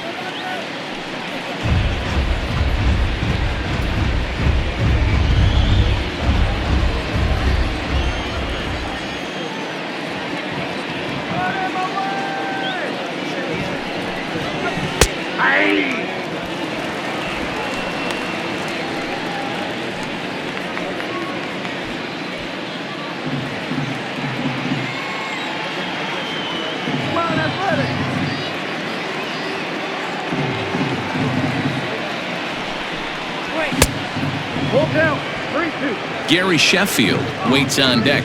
count. 3-2. Gary Sheffield waits on deck.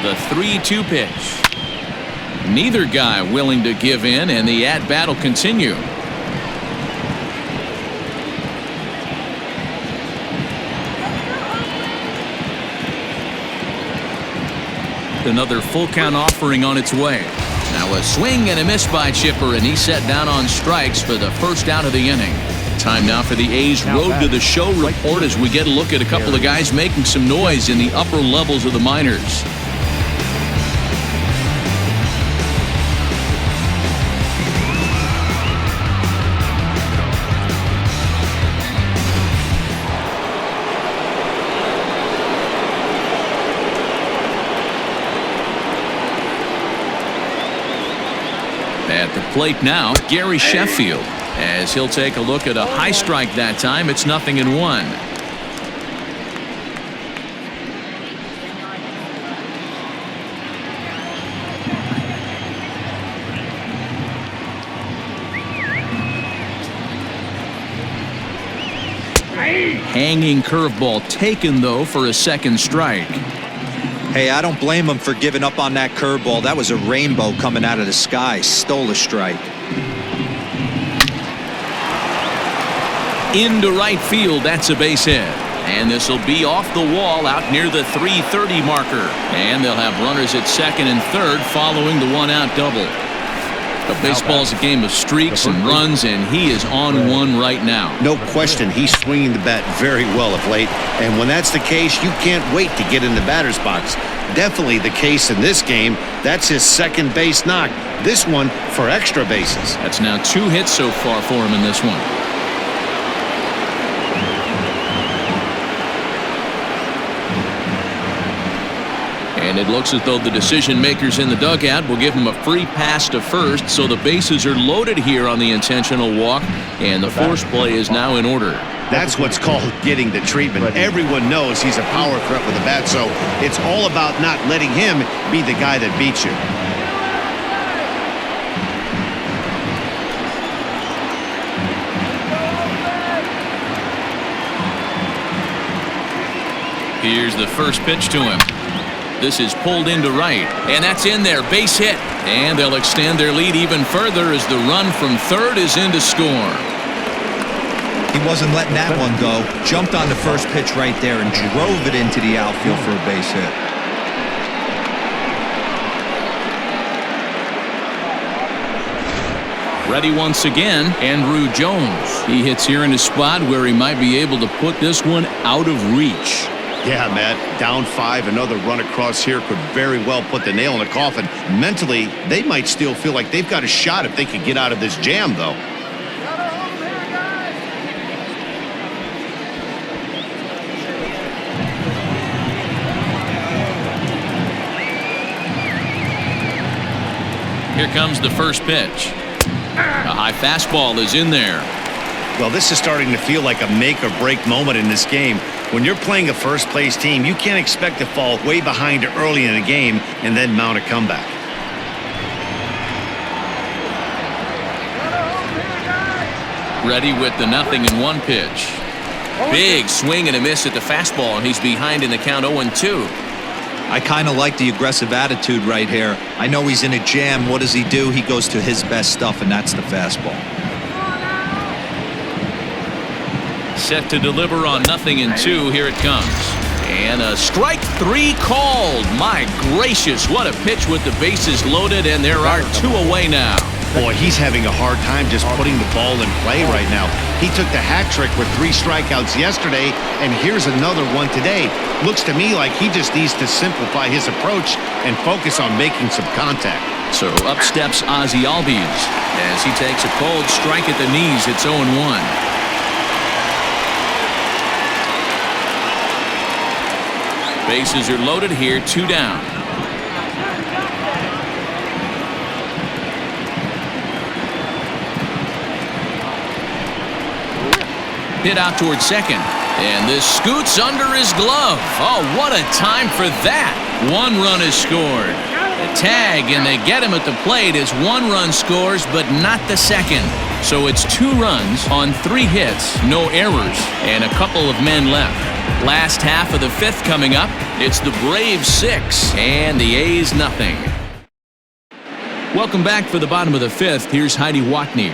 The 3-2 pitch. Neither guy willing to give in, and the at-bat will continue. Another full count offering on its way. Now a swing and a miss by Chipper, and he's set down on strikes for the first out of the inning. Time now for the A's Road to the Show report as we get a look at a couple of guys making some noise in the upper levels of the minors. At the plate now, Gary Sheffield, as he'll take a look at a high strike that time. It's 0-1. Hanging curveball taken, though, for a second strike. Hey, I don't blame him for giving up on that curveball. That was a rainbow coming out of the sky. Stole a strike. Into right field, that's a base hit. And this will be off the wall out near the 330 marker. And they'll have runners at second and third following the one-out double. But baseball's a game of streaks and runs, and he is on one right now. No question, he's swinging the bat very well of late. And when that's the case, you can't wait to get in the batter's box. Definitely the case in this game. That's his second base knock. This one for extra bases. That's now 2 hits so far for him in this one. And it looks as though the decision makers in the dugout will give him a free pass to first, so the bases are loaded here on the intentional walk, and the force play is now in order. That's what's called getting the treatment. Everyone knows he's a power threat with a bat, so it's all about not letting him be the guy that beats you. Here's the first pitch to him. This is pulled into right, and that's in there, base hit. And they'll extend their lead even further as the run from third is in to score. He wasn't letting that one go. Jumped on the first pitch right there and drove it into the outfield for a base hit. Ready once again, Andrew Jones. He hits here in a spot where he might be able to put this one out of reach. Yeah, Matt, down 5, another run across here could very well put the nail in the coffin. Mentally, they might still feel like they've got a shot if they could get out of this jam, though. Here comes the first pitch. A high fastball is in there. Well, this is starting to feel like a make-or-break moment in this game. When you're playing a first-place team, you can't expect to fall way behind early in a game and then mount a comeback. Ready with the 0-1 pitch. Big swing and a miss at the fastball, and he's behind in the count 0-2. I kind of like the aggressive attitude right here. I know he's in a jam. What does he do? He goes to his best stuff, and that's the fastball. Set to deliver on 0-2. Here it comes. And a strike 3 called. My gracious, what a pitch with the bases loaded, and there are 2 away now. Boy, he's having a hard time just putting the ball in play right now. He took the hat trick with 3 strikeouts yesterday, and here's another one today. Looks to me like he just needs to simplify his approach and focus on making some contact. So up steps Ozzie Albies as he takes a cold strike at the knees. It's 0-1. Bases are loaded here, 2 down. Hit out towards second, and this scoots under his glove. Oh, what a time for that. One run is scored. The tag, and they get him at the plate as one run scores, but not the second. So it's 2 runs on 3 hits, no errors, and a couple of men left. Last half of the 5th coming up. It's the Braves 6 and the A's nothing. Welcome back for the bottom of the 5th. Here's Heidi Watney.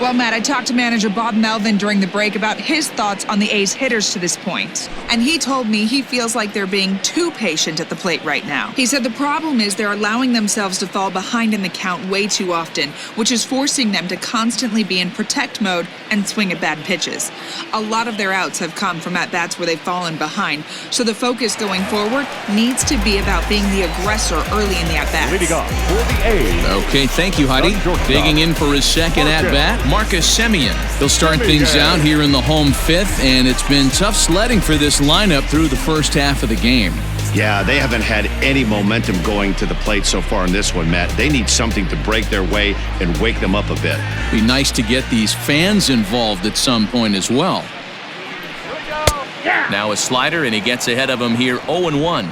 Well, Matt, I talked to manager Bob Melvin during the break about his thoughts on the A's hitters to this point. And he told me he feels like they're being too patient at the plate right now. He said the problem is they're allowing themselves to fall behind in the count way too often, which is forcing them to constantly be in protect mode and swing at bad pitches. A lot of their outs have come from at-bats where they've fallen behind, so the focus going forward needs to be about being the aggressor early in the at-bats. Leading off for the A's. Okay, thank you, Heidi. Digging in for his second at-bat, Marcus Semien. He'll start things out here in the home 5th, and it's been tough sledding for this lineup through the first half of the game. Yeah, they haven't had any momentum going to the plate so far in this one, Matt. They need something to break their way and wake them up a bit. Be nice to get these fans involved at some point as well. Now a slider, and he gets ahead of him here 0-1.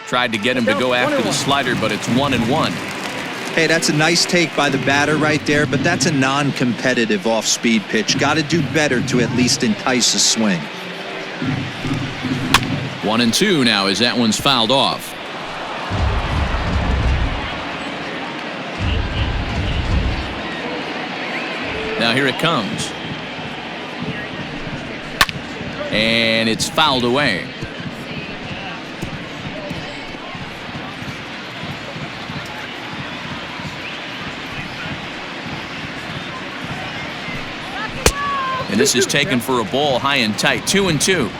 Tried to get him to go after the slider, but it's 1-1. Hey, that's a nice take by the batter right there, but that's a non-competitive off-speed pitch. Got to do better to at least entice a swing. 1-2 now as that one's fouled off. Now here it comes. And it's fouled away. And this is taken for a ball high and tight. 2-2.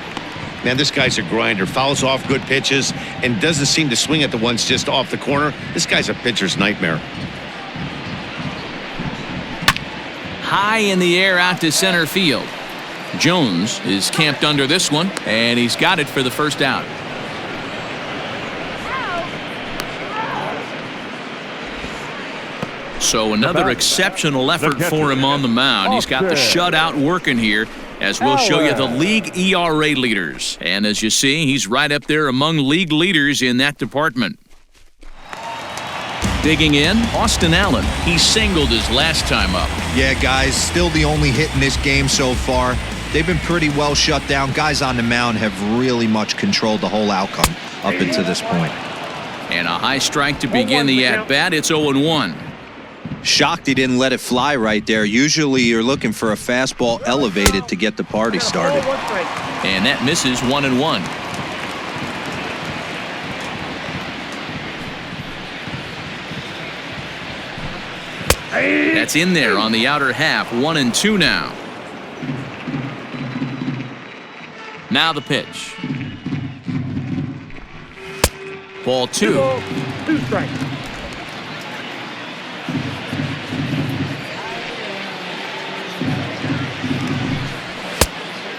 Man, this guy's a grinder. Fouls off good pitches and doesn't seem to swing at the ones just off the corner. This guy's a pitcher's nightmare. High in the air out to center field. Jones is camped under this one, and he's got it for the first out. So another exceptional effort for him on the mound. He's got the shutout working here, as we'll show you the league ERA leaders. And as you see, he's right up there among league leaders in that department. Digging in, Austin Allen. He singled his last time up. Yeah, guys, still the only hit in this game so far. They've been pretty well shut down. Guys on the mound have really much controlled the whole outcome up until this point. And a high strike to begin the at-bat. It's 0-1. Shocked he didn't let it fly right there. Usually you're looking for a fastball elevated to get the party started. And that misses 1-1. That's in there on the outer half. 1-2 now. Now the pitch. Ball 2. 2 strikes.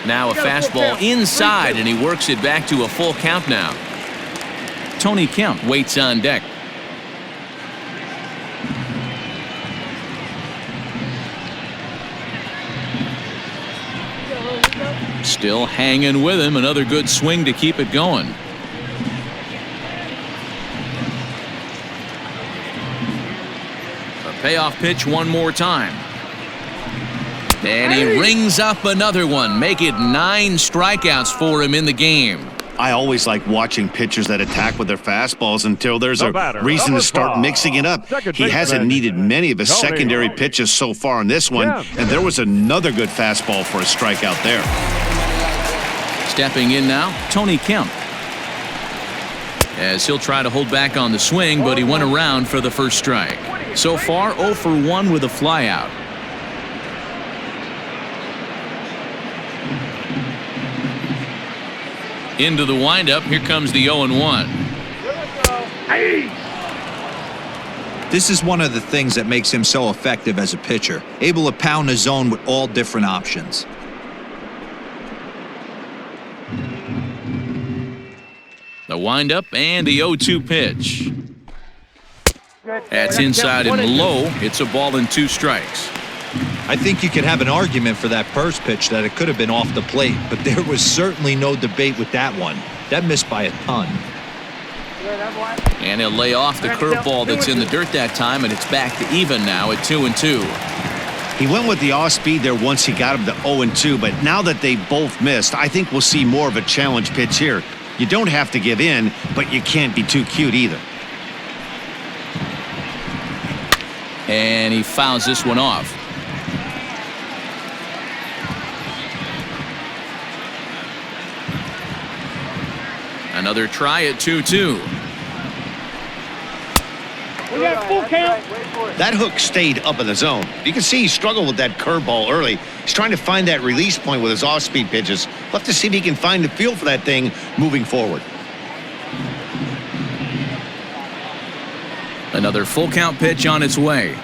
Now a fastball inside, and he works it back to a full count now. Tony Kemp waits on deck. Still hanging with him. Another good swing to keep it going. A payoff pitch one more time. And he rings up another one. Make it 9 strikeouts for him in the game. I always like watching pitchers that attack with their fastballs until there's a reason to start mixing it up. He hasn't needed many of his secondary pitches so far in this one, and there was another good fastball for a strikeout there. Stepping in now, Tony Kemp. As he'll try to hold back on the swing, but he went around for the first strike. So far, 0 for 1 with a flyout. Into the windup. Here comes the 0-1. This is one of the things that makes him so effective as a pitcher, able to pound the zone with all different options. The windup and the 0-2 pitch. That's inside and low. It's a ball and 2 strikes. I think you could have an argument for that first pitch that it could have been off the plate, but there was certainly no debate with that one. That missed by a ton. And he'll lay off the curveball that's in the dirt that time, and it's back to even now at 2-2. He went with the off-speed there once he got him to 0-2, but now that they both missed, I think we'll see more of a challenge pitch here. You don't have to give in, but you can't be too cute either. And he fouls this one off. Another try at 2-2. We got full count. That hook stayed up in the zone. You can see he struggled with that curveball early. He's trying to find that release point with his off-speed pitches. We'll have to see if he can find the feel for that thing moving forward. Another full count pitch on its way.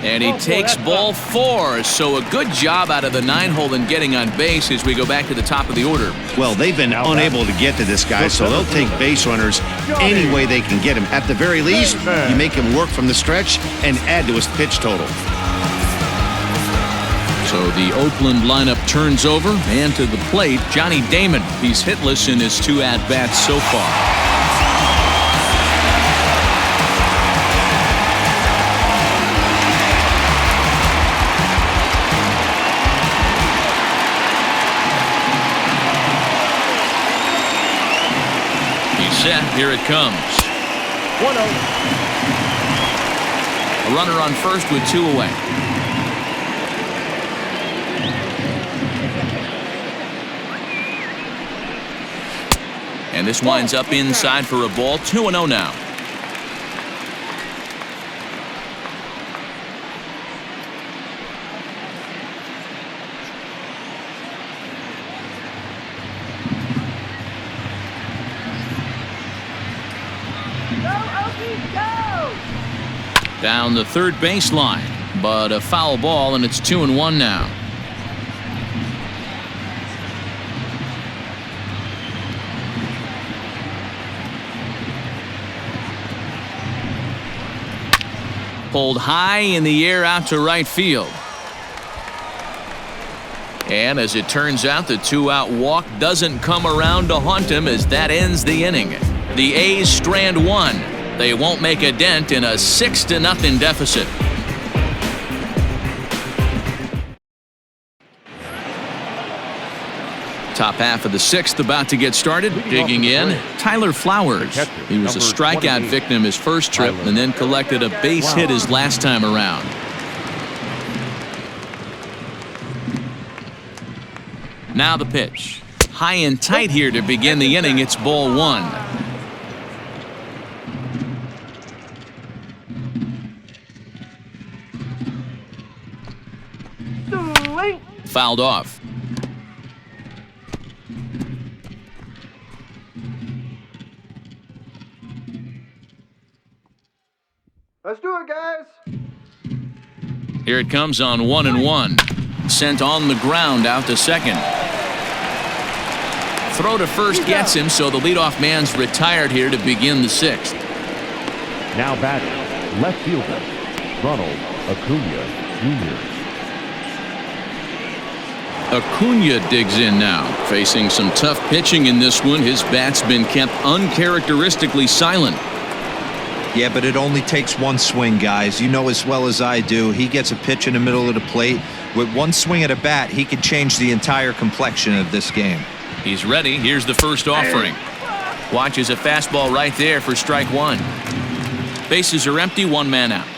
And he takes ball 4, so a good job out of the 9-hole in getting on base as we go back to the top of the order. Well, they've been unable to get to this guy, so they'll take base runners any way they can get him. At the very least, you make him work from the stretch and add to his pitch total. So the Oakland lineup turns over, and to the plate, Johnny Damon. He's hitless in his 2 at-bats so far. Set. Here it comes. 1-0. A runner on first with 2 away. And this winds up inside for a ball. 2-0 now. Down the third baseline, but a foul ball, and it's 2-1 now. Pulled high in the air out to right field. And as it turns out, the 2-out walk doesn't come around to haunt him as that ends the inning. The A's strand 1. They won't make a dent in a 6-0 deficit. Top half of the 6th about to get started. Digging in, Tyler Flowers. He was a strikeout victim his first trip and then collected a base hit his last time around. Now the pitch. High and tight here to begin the inning. It's ball 1. Fouled off. Let's do it, guys. Here it comes on 1-1. Sent on the ground out to second. Throw to first gets him, so the leadoff man's retired here to begin the 6th. Now batting, left fielder, Ronald Acuna Jr. Acuna digs in now, facing some tough pitching in this one. His bat's been kept uncharacteristically silent. Yeah, but it only takes one swing, guys. You know as well as I do, he gets a pitch in the middle of the plate. With one swing at a bat, he could change the entire complexion of this game. He's ready. Here's the first offering. Watches a fastball right there for strike 1. Bases are empty, 1 man out.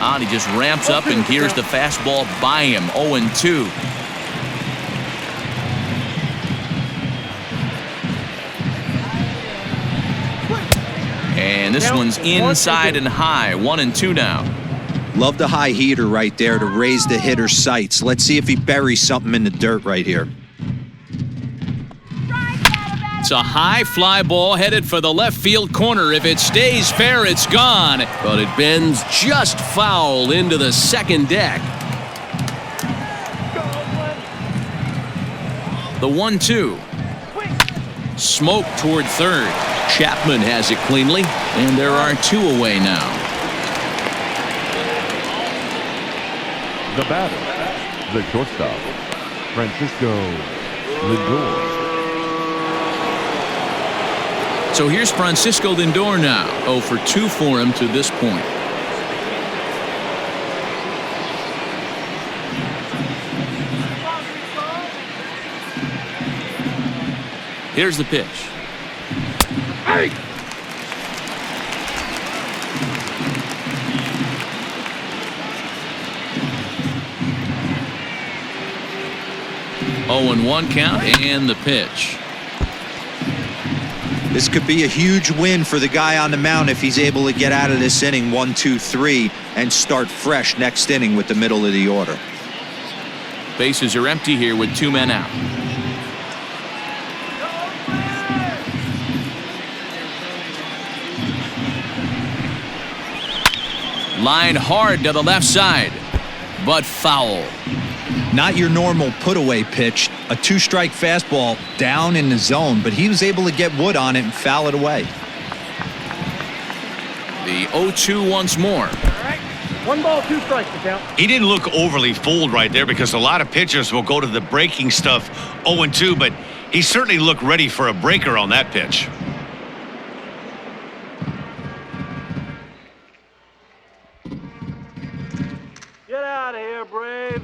And he just ramps up and gears the fastball by him. 0-2. And this one's inside and high. 1-2 now. Love the high heater right there to raise the hitter's sights. Let's see if he buries something in the dirt right here. It's a high fly ball headed for the left field corner. If it stays fair, it's gone. But it bends just foul into the second deck. The 1-2. Smoke toward third. Chapman has it cleanly, and there are 2 away now. The batter, the shortstop, Francisco Lindor. So here's Francisco Lindor now. 0 for 2 for him to this point. Here's the pitch. Hey! Oh, 0-1 count and the pitch. This could be a huge win for the guy on the mound if he's able to get out of this inning 1, 2, 3 and start fresh next inning with the middle of the order. Bases are empty here with 2 men out. Line hard to the left side, but foul. Not your normal put-away pitch, a 2-strike fastball down in the zone, but he was able to get wood on it and foul it away. The 0-2 once more. All right. 1 ball, 2 strikes to count. He didn't look overly fooled right there because a lot of pitchers will go to the breaking stuff 0-2, but he certainly looked ready for a breaker on that pitch. Get out of here, Braves.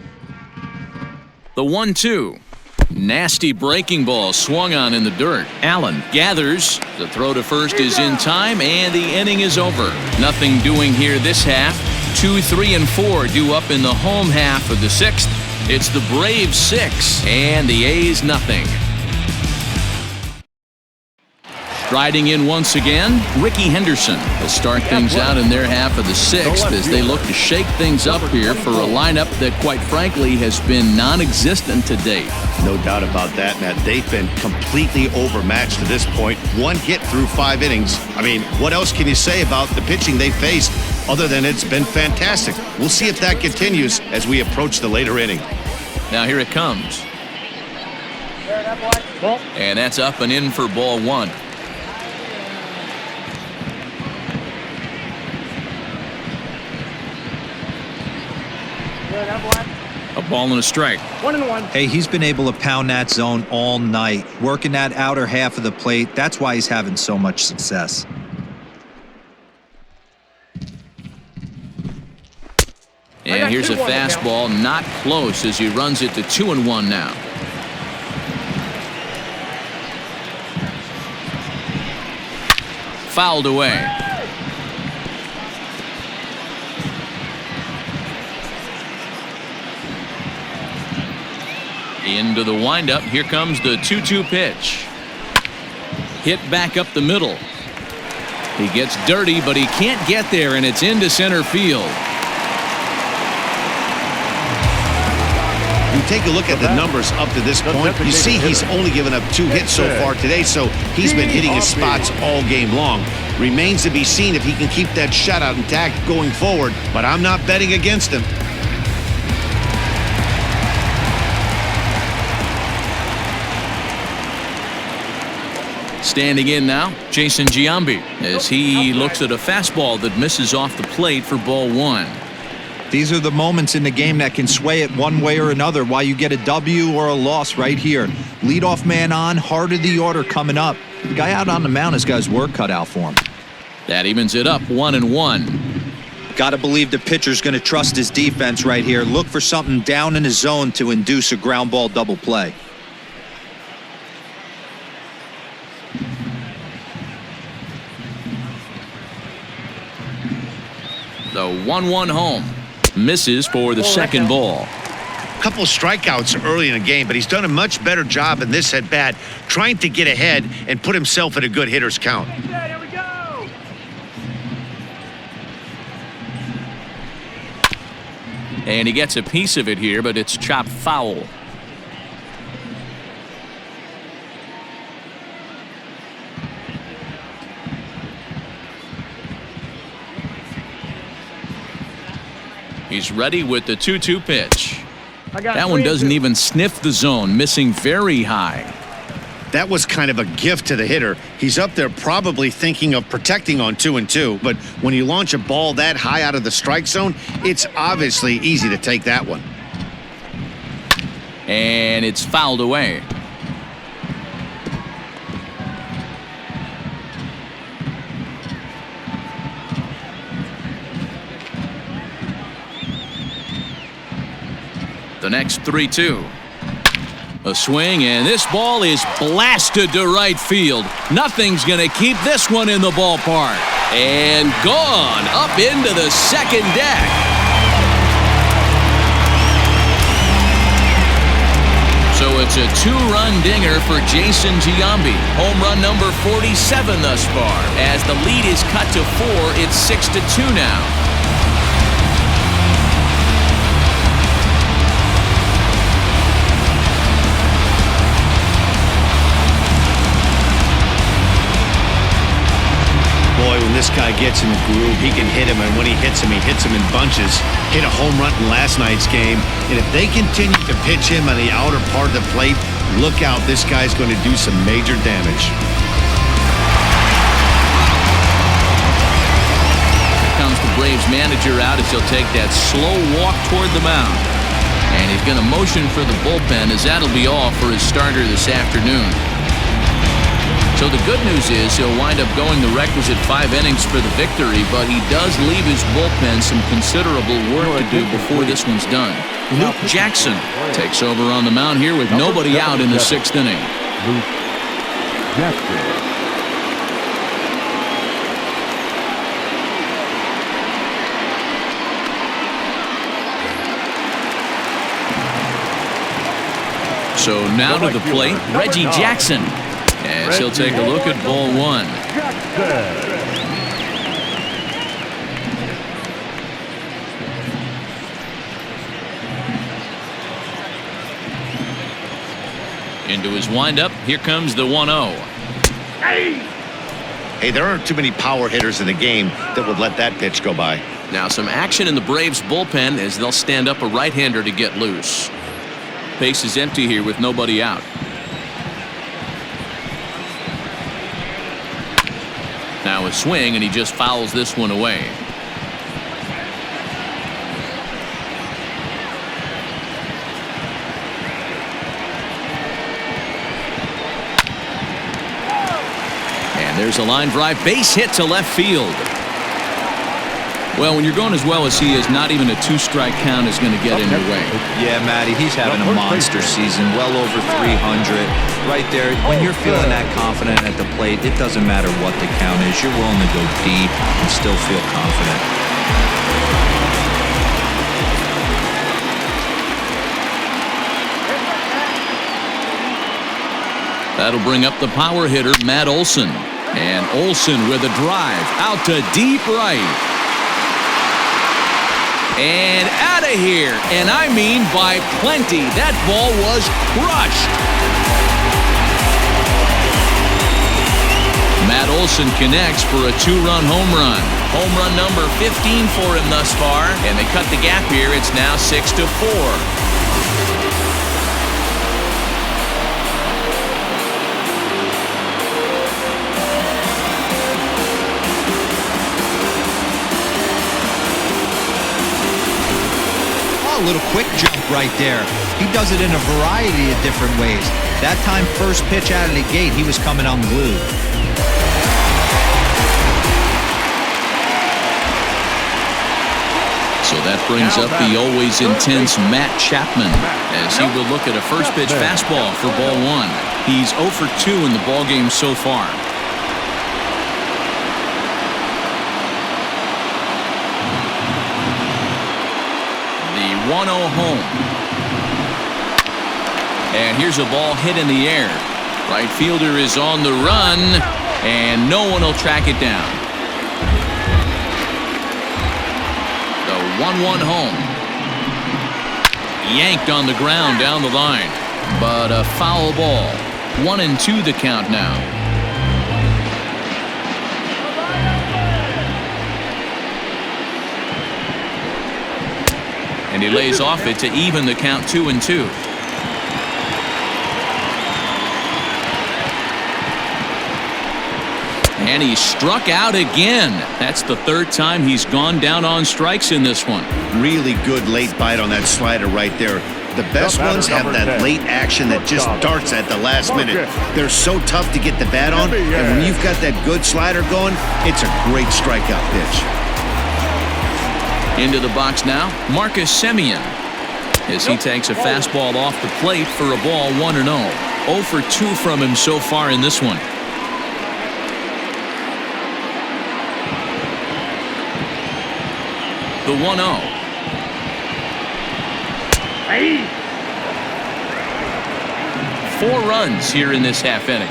The 1-2. Nasty breaking ball swung on in the dirt. Allen gathers. The throw to first is in time, and the inning is over. Nothing doing here this half. 2, 3, and 4 due up in the home half of the 6th. It's the Braves 6 and the A's nothing. Striding in once again, Ricky Henderson will start things out in their half of the 6th as they look to shake things up here for a lineup that, quite frankly, has been non-existent to date. No doubt about that, Matt. They've been completely overmatched to this point. 1 hit through 5 innings. I mean, what else can you say about the pitching they faced other than it's been fantastic? We'll see if that continues as we approach the later inning. Now here it comes. And that's up and in for ball 1. A ball and a strike. 1-1. Hey, he's been able to pound that zone all night, working that outer half of the plate. That's why he's having so much success. And here's a fastball, not close, as he runs it to 2-1 now. Fouled away. Into the windup. Here comes the 2-2 pitch. Hit back up the middle. He gets dirty, but he can't get there, and it's into center field. You take a look at the numbers up to this point. You see he's only given up 2 hits so far today, so he's been hitting his spots all game long. Remains to be seen if he can keep that shutout intact going forward, but I'm not betting against him. Standing in now, Jason Giambi, as he looks at a fastball that misses off the plate for ball 1. These are the moments in the game that can sway it one way or another, why you get a W or a loss right here. Leadoff man on, heart of the order coming up. The guy out on the mound has got his work cut out for him. That evens it up 1-1. Got to believe the pitcher's going to trust his defense right here. Look for something down in his zone to induce a ground ball double play. The 1-1 home. Misses for the second ball. Couple strikeouts early in the game, but he's done a much better job in this at bat, trying to get ahead and put himself in a good hitter's count. Here we go. And he gets a piece of it here, but it's chopped foul. He's ready with the 2-2 pitch. That one 3-2. doesn't even sniff the zone, missing very high. That was kind of a gift to the hitter. He's up there probably thinking of protecting on 2-2, but when you launch a ball that high out of the strike zone, it's obviously easy to take that one. And it's fouled away. The next 3-2. A swing, and this ball is blasted to right field. Nothing's going to keep this one in the ballpark. And gone up into the second deck. So it's a 2-run dinger for Jason Giambi. Home run number 47 thus far. As the lead is cut to 4, it's 6-2 now. Boy, when this guy gets in the groove, he can hit him, and when he hits him in bunches. Hit a home run in last night's game, and if they continue to pitch him on the outer part of the plate, look out, this guy's going to do some major damage. Here comes the Braves manager out as he'll take that slow walk toward the mound. And he's going to motion for the bullpen, as that'll be all for his starter this afternoon. So the good news is he'll wind up going the requisite 5 innings for the victory, but he does leave his bullpen some considerable work to do before this one's done. Luke Jackson takes over on the mound here with nobody out in the 6th inning. Luke Jackson. So now to the plate, Reggie Jackson. As he'll take a look at ball 1. Into his windup, here comes the 1-0. Hey, there aren't too many power hitters in the game that would let that pitch go by. Now some action in the Braves bullpen as they'll stand up a right-hander to get loose. Base is empty here with nobody out. Now a swing, and he just fouls this one away. And there's a line drive, base hit to left field. Well, when you're going as well as he is, not even a 2-strike count is going to get in your way. Yeah, Matty, he's having a monster season, well over 300. Right there, when you're feeling that confident at the plate, it doesn't matter what the count is. You're willing to go deep and still feel confident. That'll bring up the power hitter, Matt Olson. And Olson with a drive out to deep right. And out of here, and I mean by plenty. That ball was crushed. Matt Olson connects for a 2-run home run. Home run number 15 for him thus far, and they cut the gap here. It's now 6-4. A little quick jump right there. He does it in a variety of different ways. That time, first pitch out of the gate, he was coming unglued. So that brings up the always intense Matt Chapman as he will look at a first pitch fastball for ball 1. He's 0 for 2 in the ballgame so far. The 1-0 home. And here's a ball hit in the air. Right fielder is on the run, and no one will track it down. The 1-1 home. Yanked on the ground down the line, but a foul ball. 1-2 the count now. And he lays off it to even the count 2-2. And he struck out again. That's the third time he's gone down on strikes in this one. Really good late bite on that slider right there. The best ones have that late action that just darts at the last minute. They're so tough to get the bat on, and when you've got that good slider going, it's a great strikeout pitch. Into the box now, Marcus Semien, as he takes a fastball off the plate for a ball 1-0. 0 for 2 from him so far in this one. The 1-0. 4 runs here in this half inning.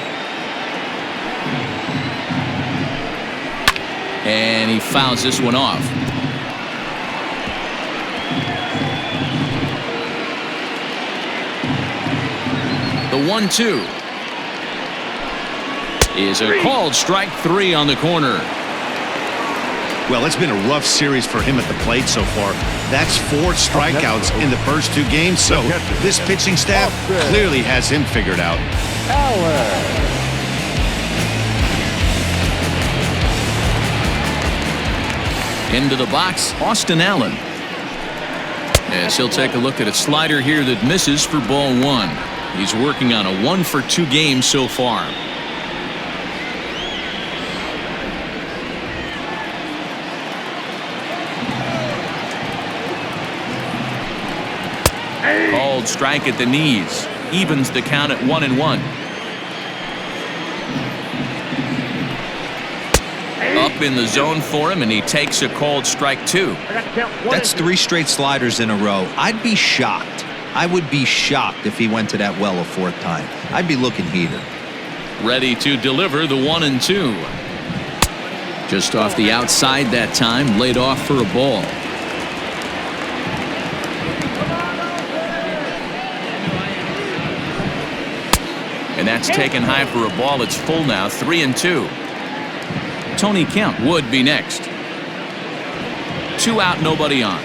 And he fouls this one off. The 1-2 is a called strike 3 on the corner. Well, it's been a rough series for him at the plate so far. That's 4 strikeouts in the first 2 games, so this pitching staff clearly has him figured out. Into the box, Austin Allen. As he'll take a look at a slider here that misses for ball 1. He's working on a 1 for 2 game so far. Called strike at the knees. Evens the count at 1-1. Up in the zone for him, and he takes a called strike 2. That's 3 straight sliders in a row. I'd be shocked. I would be shocked if he went to that well a 4th time. I'd be looking heater. Ready to deliver the 1-2. Just off the outside that time, laid off for a ball. And that's taken high for a ball. It's full now, 3-2. Tony Kemp would be next. 2 out, nobody on.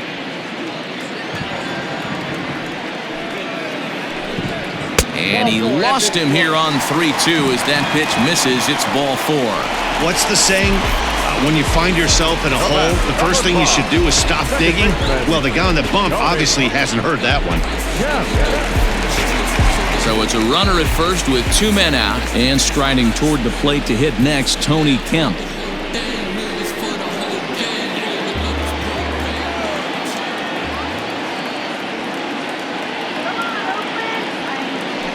And he lost him here on 3-2 as that pitch misses. It's ball 4. What's the saying? When you find yourself in a hole, the first thing you should do is stop digging. Well, the guy on the bump obviously hasn't heard that one. So it's a runner at first with 2 men out, and striding toward the plate to hit next, Tony Kemp.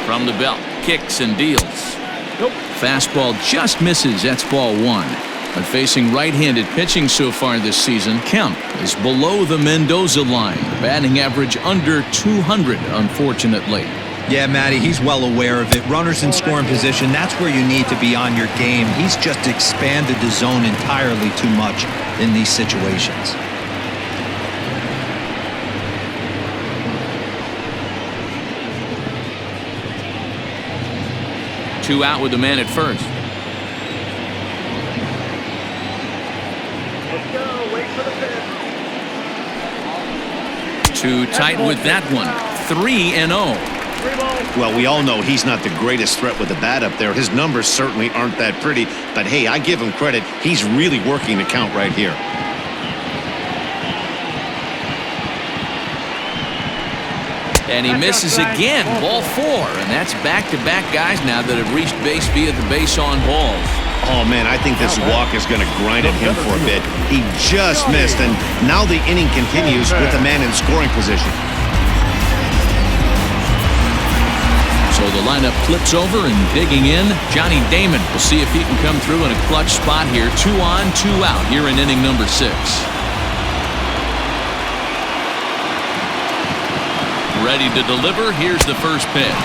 From the belt, kicks and deals. Fastball just misses. That's ball 1. But facing right-handed pitching so far this season, Kemp is below the Mendoza line. Batting average under 200, unfortunately. Yeah, Matty, he's well aware of it. Runners in scoring position, that's where you need to be on your game. He's just expanded the zone entirely too much in these situations. Two out with the man at first. Let's go. Wait for the pitch. Too tight with that one. 3-0. Well, we all know he's not the greatest threat with the bat up there. His numbers certainly aren't that pretty, but hey, I give him credit. He's really working the count right here. And he misses again. Ball 4. And that's back-to-back guys now that have reached base via the base on balls. Oh, man, I think this walk is going to grind at him for a bit. He just missed, and now the inning continues with the man in scoring position. So the lineup flips over, and digging in, Johnny Damon. We'll see if he can come through in a clutch spot here. 2 on, 2 out here in inning number 6. Ready to deliver. Here's the first pitch.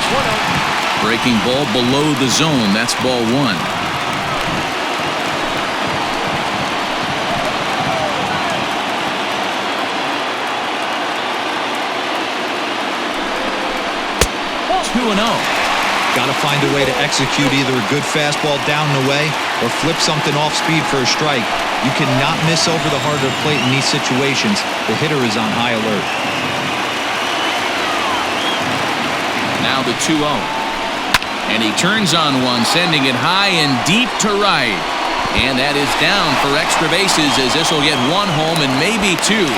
Breaking ball below the zone. That's ball 1. Got to find a way to execute either a good fastball down and away or flip something off speed for a strike. You cannot miss over the heart of the plate in these situations. The hitter is on high alert. Now the 2-0. And he turns on one, sending it high and deep to right. And that is down for extra bases, as this will get one home and maybe two.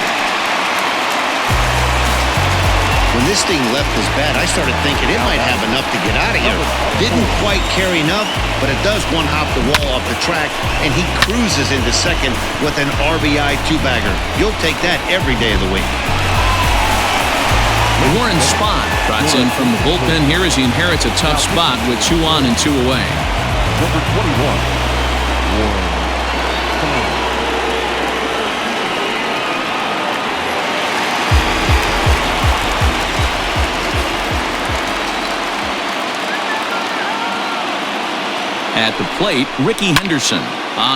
When this thing left his bat, I started thinking it might have enough to get out of here. Didn't quite carry enough, but it does one-hop the wall off the track, and he cruises into second with an RBI two-bagger. You'll take that every day of the week. Warren Spahn trots in from the bullpen here as he inherits a tough spot with 2 on and 2 away. Number 21, Warren Spahn. At the plate, Ricky Henderson.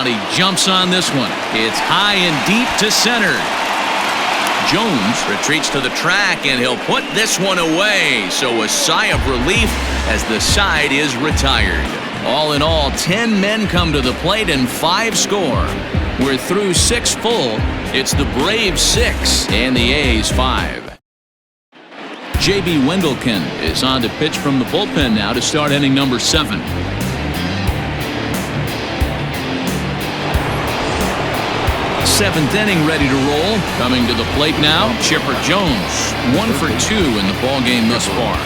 He jumps on this one. It's high and deep to center. Jones retreats to the track, and he'll put this one away. So a sigh of relief as the side is retired. All in all, 10 men come to the plate and 5 score. We're through 6 full. It's the Braves 6 and the A's 5. J.B. Wendelken is on to pitch from the bullpen now to start inning number 7. Seventh inning ready to roll. Coming to the plate now, Chipper Jones. 1 for 2 in the ballgame thus far.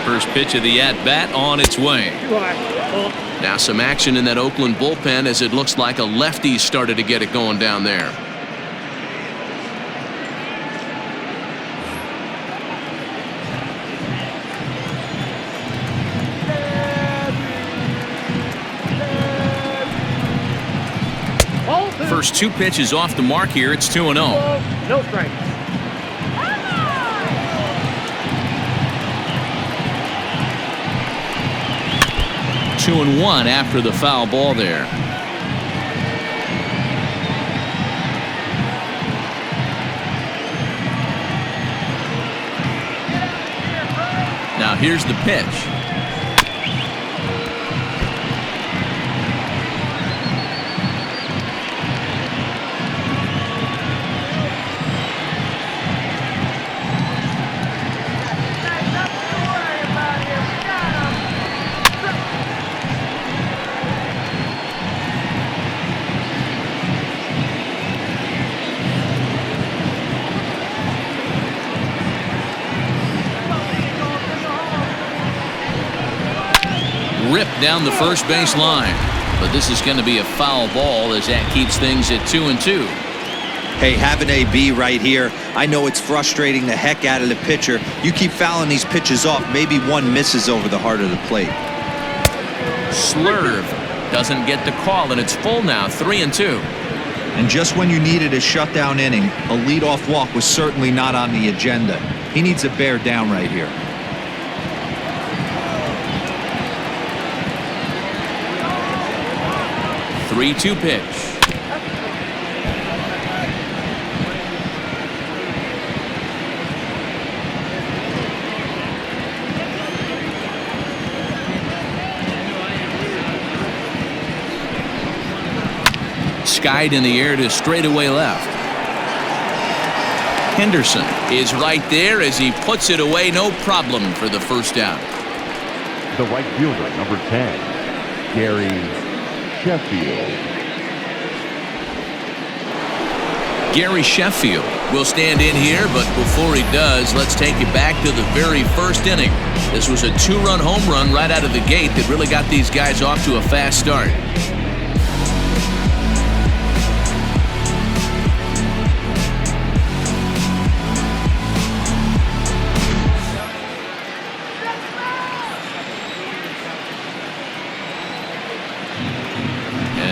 First pitch of the at-bat on its way. Now some action in that Oakland bullpen as it looks like a lefty started to get it going down there. First 2 pitches off the mark here. It's 2-0. No strikes. Two and 1 after the foul ball there. Now here's the pitch. Ripped down the first base line, but this is going to be a foul ball as that keeps things at 2 and 2. Hey, have an AB right here. I know it's frustrating the heck out of the pitcher. You keep fouling these pitches off, maybe one misses over the heart of the plate. Slurve doesn't get the call, and it's full now, 3 and 2. And just when you needed a shutdown inning, a leadoff walk was certainly not on the agenda. He needs to bear down right here. 3-2 pitch. Skied in the air to straightaway left. Henderson is right there as he puts it away, no problem for the first out. The right fielder, number 10, Gary Sheffield. Gary Sheffield will stand in here, but before he does, let's take you back to the very first inning. This was a 2-run home run right out of the gate that really got these guys off to a fast start.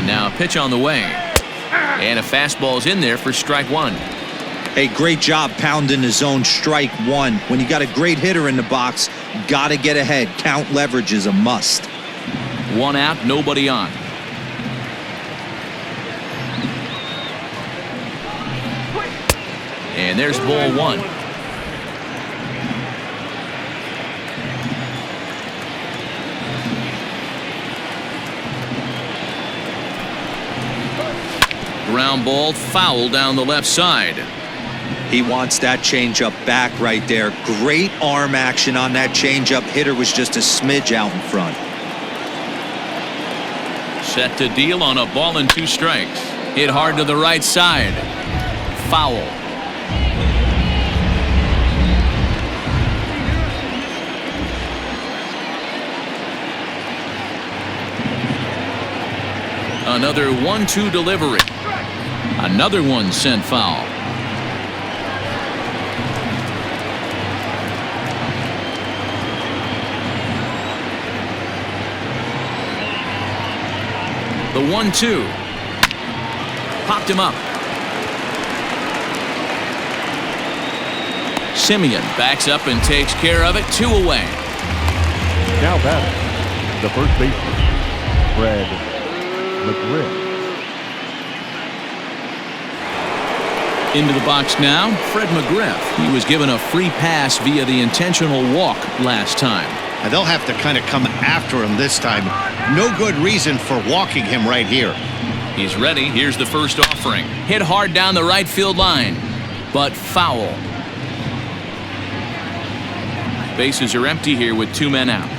Now a pitch on the way. And a fastball's in there for strike 1. Hey, great job pounding the zone, strike 1. When you got a great hitter in the box, got to get ahead. Count leverage is a must. 1 out, nobody on. And there's ball 1. Ground ball foul down the left side. He wants that changeup back right there. Great arm action on that changeup. Hitter was just a smidge out in front. Set to deal on a ball and 2 strikes. Hit hard to the right side. Foul. Another 1-2 delivery. Another one sent foul. The 1-2. Popped him up. Simeon backs up and takes care of it. 2 away. Now batting, the first baseman, Fred McGriff. Into the box now, Fred McGriff. He was given a free pass via the intentional walk last time. And they'll have to kind of come after him this time. No good reason for walking him right here. He's ready. Here's the first offering. Hit hard down the right field line, but foul. Bases are empty here with 2 men out.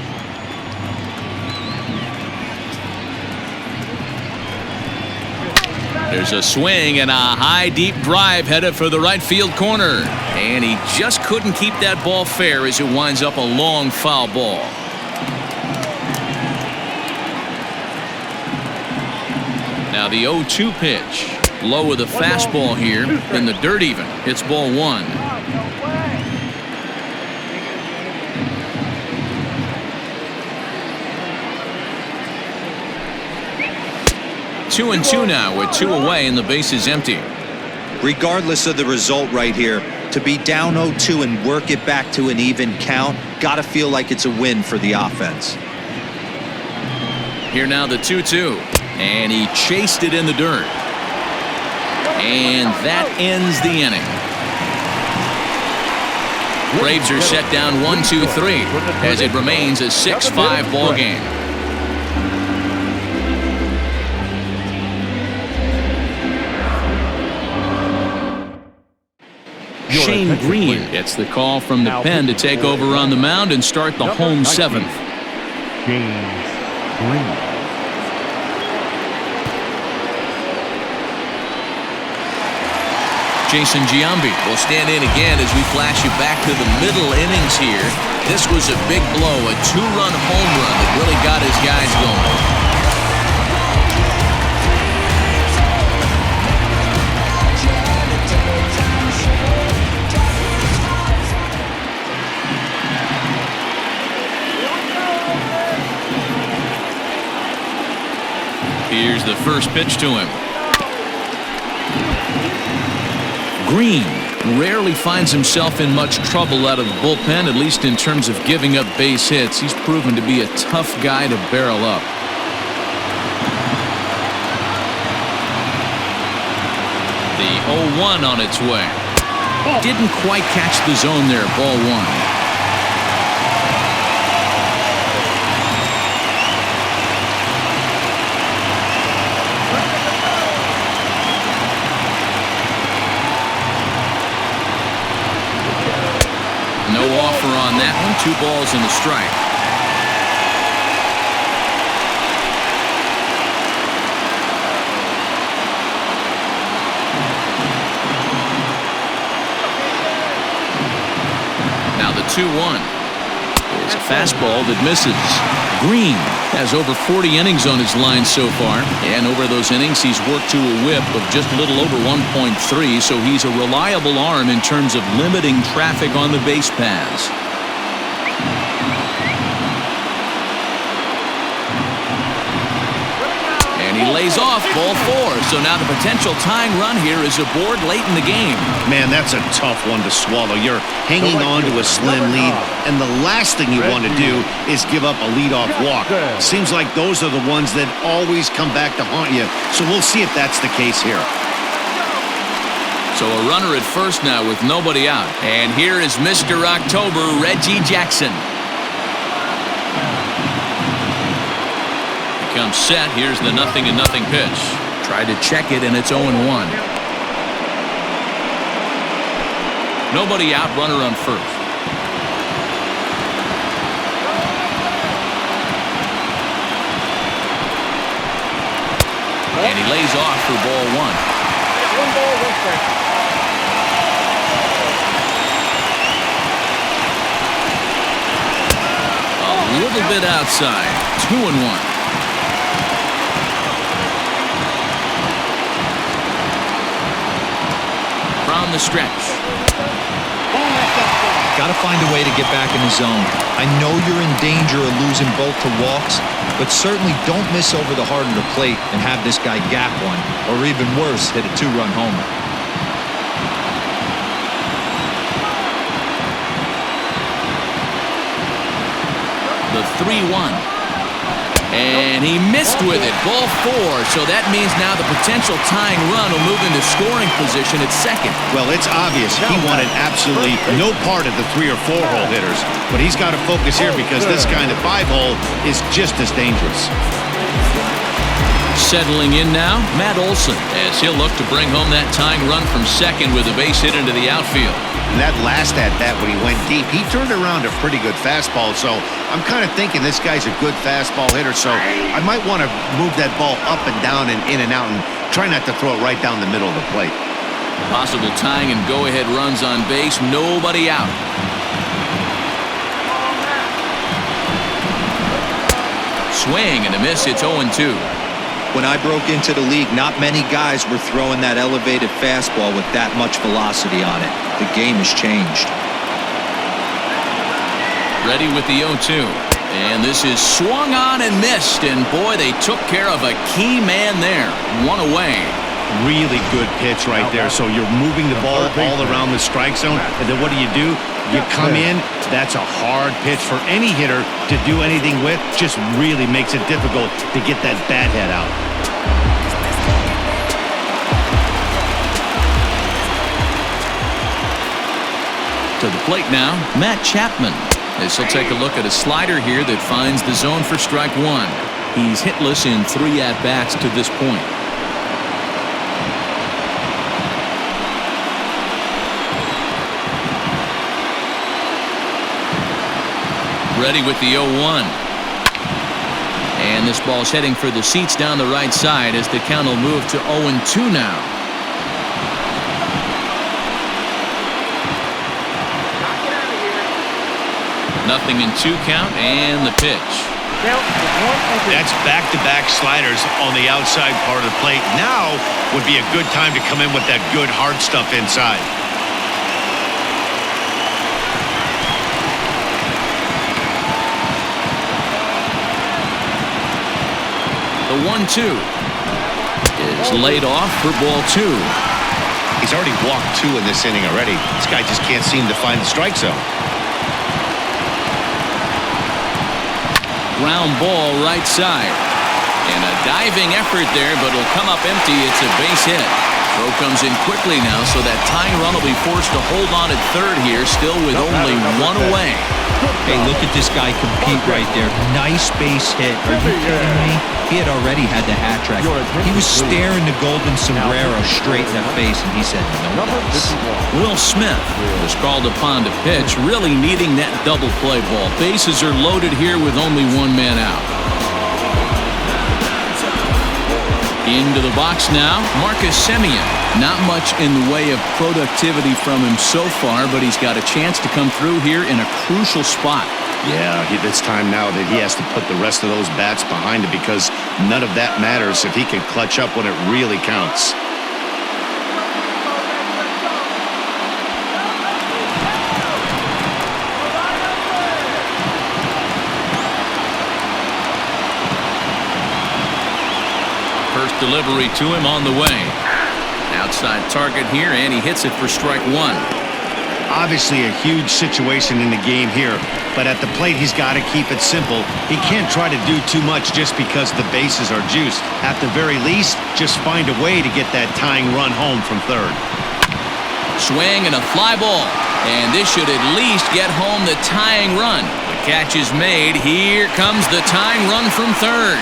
There's a swing and a high deep drive headed for the right field corner. And he just couldn't keep that ball fair as it winds up a long foul ball. Now the 0-2 pitch. Low with a fastball here. In the dirt even. It's ball 1. 2-2 now with 2 away and the base is empty. Regardless of the result right here, to be down 0-2 and work it back to an even count, gotta feel like it's a win for the offense. Here now the 2-2. And he chased it in the dirt. And that ends the inning. Braves are set down 1-2-3 as it remains a 6-5 ball game. Shane Green gets the call from the pen to take over on the mound and start the home 7th. James Green. Jason Giambi will stand in again as we flash you back to the middle innings here. This was a big blow, a 2-run home run that really got his guys going. Here's the first pitch to him. Green rarely finds himself in much trouble out of the bullpen, at least in terms of giving up base hits. He's proven to be a tough guy to barrel up. The 0-1 on its way. Didn't quite catch the zone there, ball 1. No offer on that one. 2 balls and a strike. Now the 2-1. It's a fastball that misses. Green has over 40 innings on his line so far, and over those innings he's worked to a whip of just a little over 1.3, so he's a reliable arm in terms of limiting traffic on the base paths. And he lays off ball 4, so now the potential tying run here is aboard late in the game. Man, that's a tough one to swallow. You're hanging on to a slim lead, and the last thing you want to do is give up a leadoff walk. Seems like those are the ones that always come back to haunt you, so we'll see if that's the case here. So a runner at first now with nobody out. And here is Mr. October, Reggie Jackson. Comes set. Here's the 0-0 pitch. Tried to check it, and it's 0-1. Nobody out, runner on first. And he lays off for ball 1. One ball, one strike. A little bit outside. 2-1. From the stretch. Got to find a way to get back in the zone. I know you're in danger of losing both to walks, but certainly don't miss over the heart of the plate and have this guy gap one, or even worse, hit a 2-run homer. The 3-1. And he missed with it. Ball 4. So that means now the potential tying run will move into scoring position at second. Well, it's obvious he wanted absolutely no part of the 3 or 4 hole hitters. But he's got to focus here because this kind of 5 hole is just as dangerous. Settling in now, Matt Olson, as he'll look to bring home that tying run from second with a base hit into the outfield. And that last at-bat when he went deep, he turned around a pretty good fastball. So I'm kind of thinking this guy's a good fastball hitter. So I might want to move that ball up and down and in and out and try not to throw it right down the middle of the plate. Possible tying and go-ahead runs on base. Nobody out. Swing and a miss. It's 0-2. When I broke into the league, not many guys were throwing that elevated fastball with that much velocity on it. The game has changed. Ready with the 0-2. And this is swung on and missed. And boy, they took care of a key man there. One away. Really good pitch right there. So you're moving the ball all around the strike zone. And then what do? You come in. That's a hard pitch for any hitter to do anything with. Just really makes it difficult to get that bat head out. To the plate now, Matt Chapman. As he'll take a look at a slider here that finds the zone for strike 1. He's hitless in 3 at-bats to this point. Ready with the 0-1. And this ball's heading for the seats down the right side as the count will move to 0-2 now. Nothing in 2 count and the pitch. That's back-to-back sliders on the outside part of the plate. Now would be a good time to come in with that good hard stuff inside. The 1-2 is laid off for ball 2. He's already walked 2 in this inning already. This guy just can't seem to find the strike zone. Ground ball right side. And a diving effort there, but it'll come up empty. It's a base hit. Throw comes in quickly now, so that tying run will be forced to hold on at third here, still with only 1 away. Hey, look at this guy compete right there. Nice base hit. Are you kidding me? He had already had the hat trick. He was staring the golden sombrero straight in the face, and he said, no thanks. Will Smith was called upon to pitch, really needing that double play ball. Bases are loaded here with only 1 man out. Into the box now, Marcus Semien. Not much in the way of productivity from him so far, but he's got a chance to come through here in a crucial spot. Yeah, it's time now that he has to put the rest of those bats behind it because none of that matters if he can clutch up when it really counts. First delivery to him on the way. Outside target here, and he hits it for strike 1. Obviously a huge situation in the game here, but at the plate he's got to keep it simple. He can't try to do too much just because the bases are juiced. At the very least, just find a way to get that tying run home from third. Swing and a fly ball. And this should at least get home the tying run. The catch is made. Here comes the tying run from third.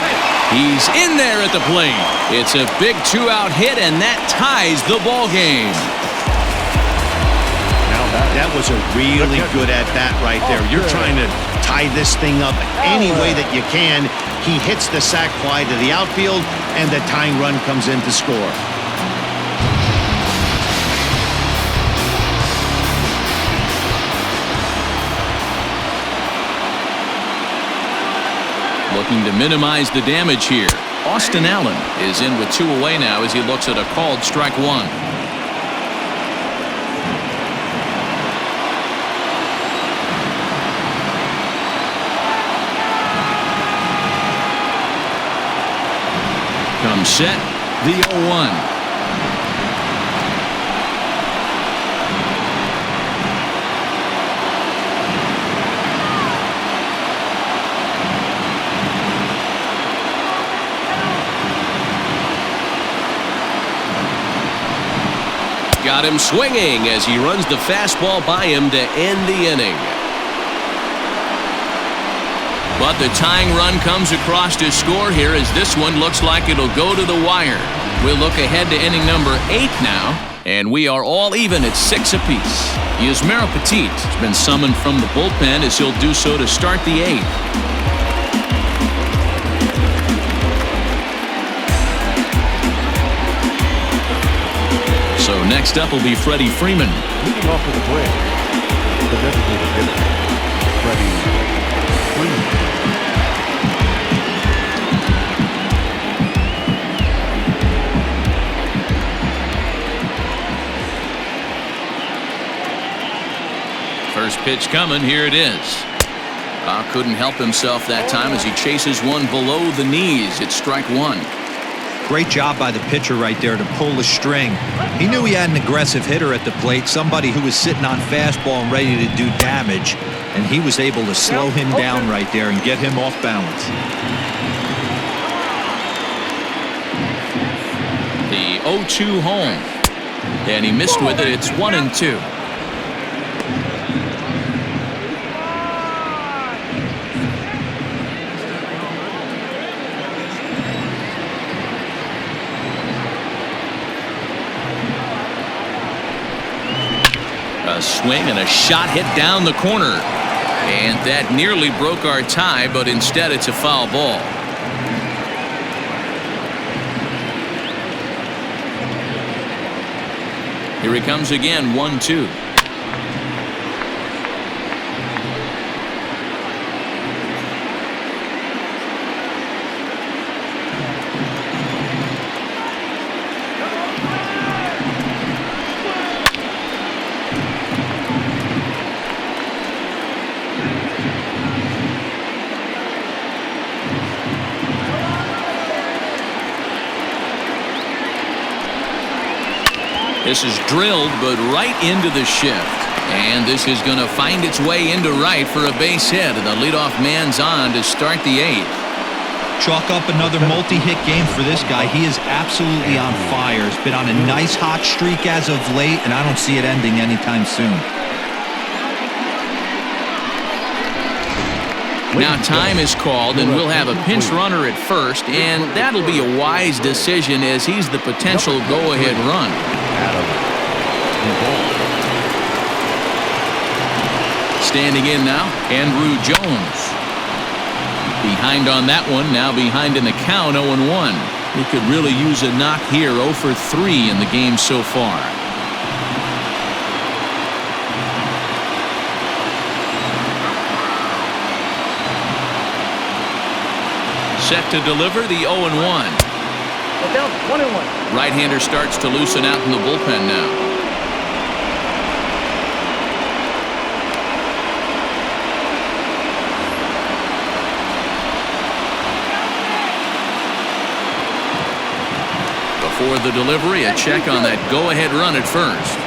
He's in there at the plate. It's a big 2-out hit, and that ties the ball game. That was a really good at-bat right there. You're trying to tie this thing up any way that you can. He hits the sac fly to the outfield, and the tying run comes in to score. Looking to minimize the damage here. Austin Allen is in with 2 away now as he looks at a called strike 1. Comes set, the 0-1. Got him swinging as he runs the fastball by him to end the inning. But the tying run comes across to score here as this one looks like it'll go to the wire. We'll look ahead to inning number 8 now, and we are all even at 6 apiece. Yusmeiro Petit has been summoned from the bullpen as he'll do so to start the 8th. So next up will be Freddie Freeman. Leading off to the plate, the designated hitter, Freddie Freeman. First pitch coming, here it is. Couldn't help himself that time as he chases one below the knees. It's strike 1. Great job by the pitcher right there to pull the string. He knew he had an aggressive hitter at the plate, somebody who was sitting on fastball and ready to do damage, and he was able to slow him down right there and get him off balance. The 0-2 home, and he missed with it. It's 1-2. A swing and a shot hit down the corner. And that nearly broke our tie, but instead it's a foul ball. Here he comes again, 1-2. This is drilled, but right into the shift. And this is going to find its way into right for a base hit. And the leadoff man's on to start the 8th. Chalk up another multi-hit game for this guy. He is absolutely on fire. He's been on a nice hot streak as of late, and I don't see it ending anytime soon. Now time is called, and we'll have a pinch runner at first, and that'll be a wise decision as he's the potential go-ahead run. Standing in now, Andrew Jones. Behind on that one, now behind in the count, 0-1. He could really use a knock here, 0 for 3 in the game so far. Set to deliver the 0-1. Down 1-1. Right-hander starts to loosen out in the bullpen now. Before the delivery, a check on that go-ahead run at first.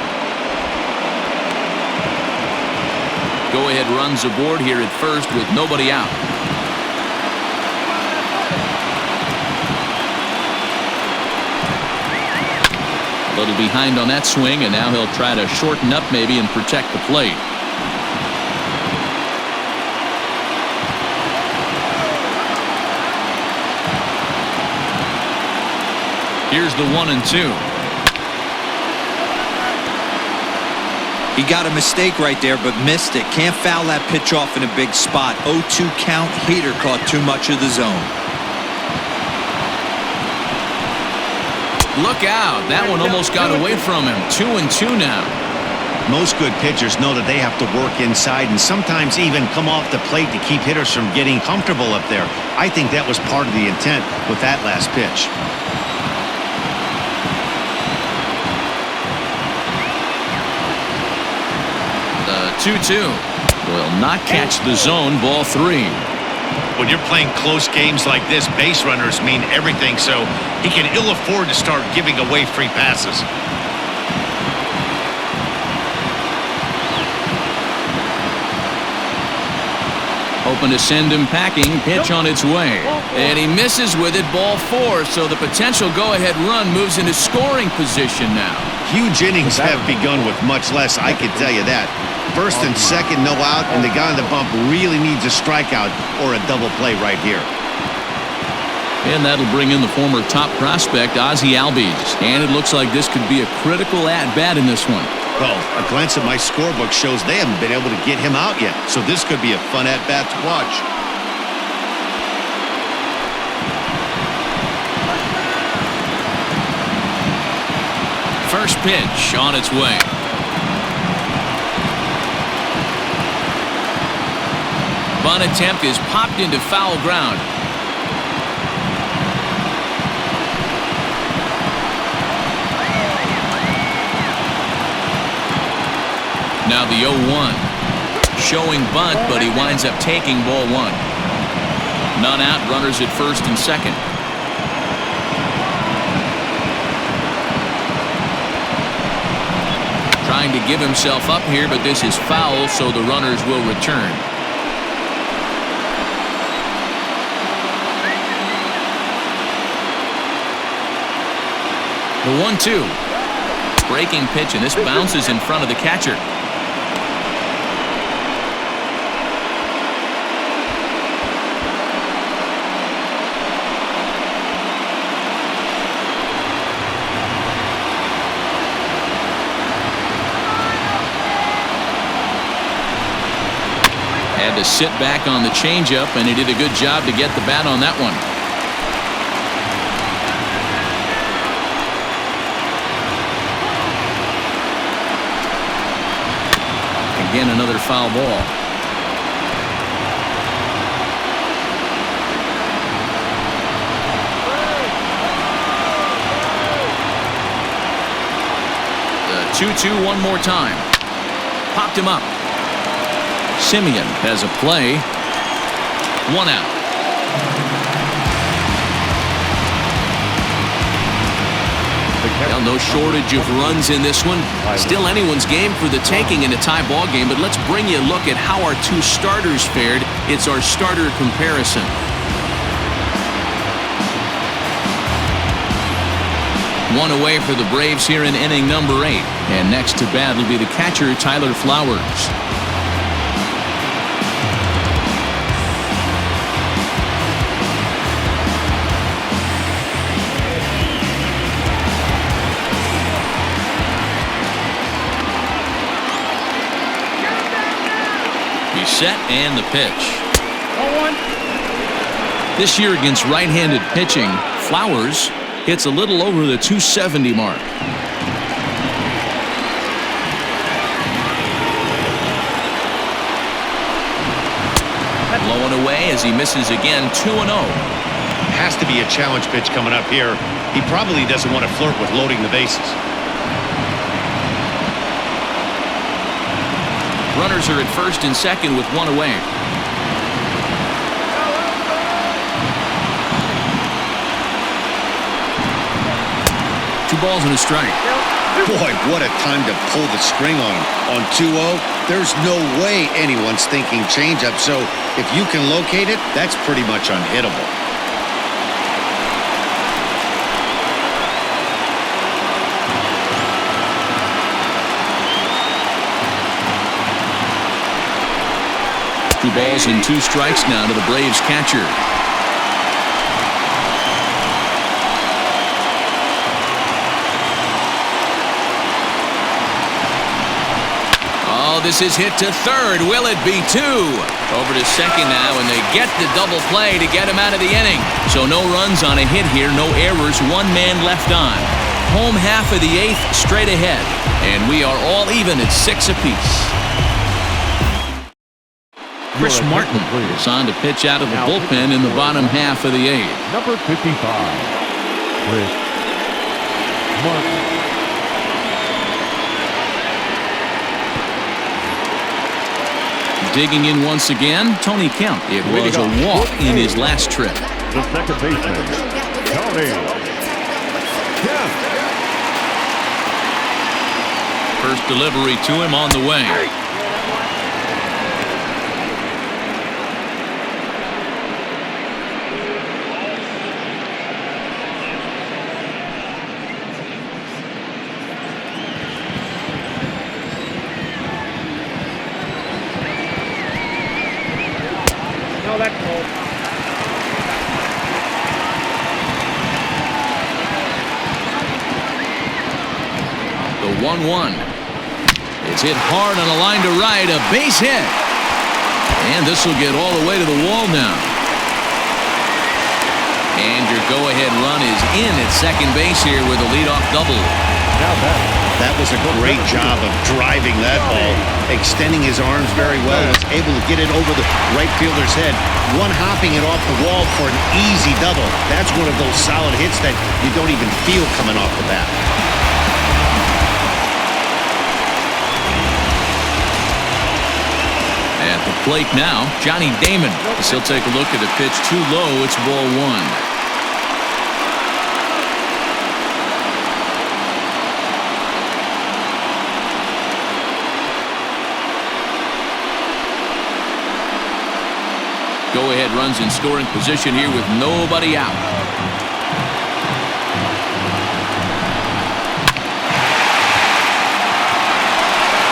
Go-ahead runs aboard here at first with nobody out. A little behind on that swing, and now he'll try to shorten up maybe and protect the plate. Here's the 1-2. He got a mistake right there, but missed it. Can't foul that pitch off in a big spot. 0-2 count. Hader caught too much of the zone. Look out. That one almost got away from him. 2-2 now. Most good pitchers know that they have to work inside and sometimes even come off the plate to keep hitters from getting comfortable up there. I think that was part of the intent with that last pitch. The 2-2 will not catch the zone. Ball 3. When you're playing close games like this, base runners mean everything, so he can ill afford to start giving away free passes. Hoping to send him packing. Pitch on its way. And he misses with it. Ball 4. So the potential go-ahead run moves into scoring position now. Huge innings have begun with much less, I can tell you that. First and second, no out, and the guy on the bump really needs a strikeout or a double play right here. And that'll bring in the former top prospect, Ozzie Albies. And it looks like this could be a critical at-bat in this one. Well, a glance at my scorebook shows they haven't been able to get him out yet, so this could be a fun at-bat to watch. First pitch on its way. Bunt attempt is popped into foul ground. Now the 0-1. Showing bunt, but he winds up taking ball 1. None out, runners at first and second. Trying to give himself up here, but this is foul, so the runners will return. The 1-2. Breaking pitch, and this bounces in front of the catcher. Had to sit back on the changeup, and he did a good job to get the bat on that one. Again, another foul ball. The 2-2 one more time. Popped him up. Simeon has a play. 1 out. Well, no shortage of runs in this one. Still anyone's game for the taking in a tie ball game, but let's bring you a look at how our two starters fared. It's our starter comparison. One away for the Braves here in inning number 8. And next to bat will be the catcher, Tyler Flowers. Set and the pitch. This year against right-handed pitching, Flowers hits a little over the 270 mark. Low and away as he misses again. 2-0. Has to be a challenge pitch coming up here. He probably doesn't want to flirt with loading the bases. Runners are at first and second with 1 away. 2 balls and a strike. Boy, what a time to pull the string on him. On 2-0, there's no way anyone's thinking changeup, so if you can locate it, that's pretty much unhittable. 2 balls and 2 strikes now to the Braves catcher. Oh, this is hit to third. Will it be 2? Over to second now, and they get the double play to get him out of the inning. So no runs on a hit here, no errors, 1 man left on. Home half of the 8th straight ahead, and we are all even at 6 apiece. Chris Martin is on to pitch out of the bullpen in the bottom half of the 8th. Number 55, Chris Martin. Digging in once again, Tony Kemp. It was a walk in his last trip. The second baseman, Tony Kemp. First delivery to him on the way. No, that's cold. The 1-1. It's hit hard on a line to right, a base hit. And this will get all the way to the wall now. And your go-ahead run is in at second base here with a leadoff double. That was a great job of driving that ball, extending his arms very well, was able to get it over the right fielder's head, one-hopping it off the wall for an easy double. That's one of those solid hits that you don't even feel coming off the bat. At the plate now, Johnny Damon. As he'll take a look at a pitch too low. It's ball 1. Go-ahead runs in scoring position here with nobody out.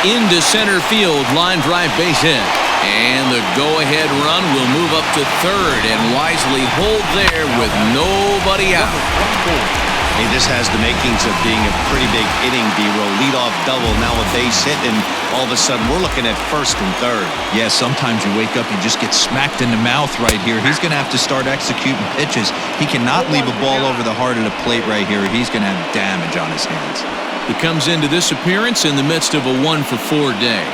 Into center field, line drive base hit. And the go-ahead run will move up to third and wisely hold there with nobody out. Hey, this has the makings of being a pretty big inning, B-roll. Leadoff double, now a base hit, and all of a sudden we're looking at first and third. Yeah, sometimes you wake up, you just get smacked in the mouth right here. He's going to have to start executing pitches. He cannot leave a ball over the heart of the plate right here. He's going to have damage on his hands. He comes into this appearance in the midst of a 1-for-4 day.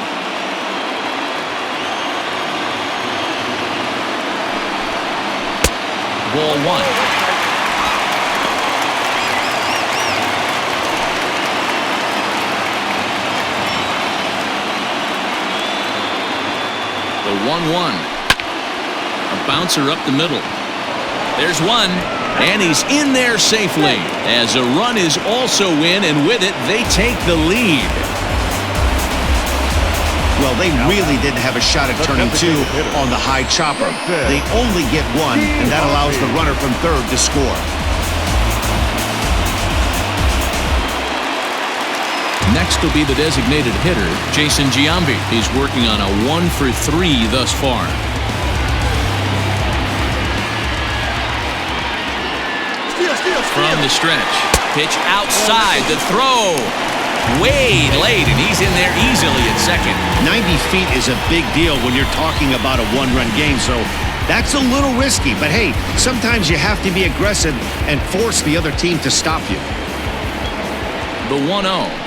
Ball 1. The 1-1. A bouncer up the middle. There's one, and he's in there safely as a run is also in, and with it, they take the lead. Well, they really didn't have a shot at turning 2 on the high chopper. They only get 1, and that allows the runner from third to score. Next will be the designated hitter, Jason Giambi. He's working on a 1-for-3 thus far. From the stretch, pitch outside, the throw. Way late, and he's in there easily at second. 90 feet is a big deal when you're talking about a 1-run game, so that's a little risky. But hey, sometimes you have to be aggressive and force the other team to stop you. The 1-0.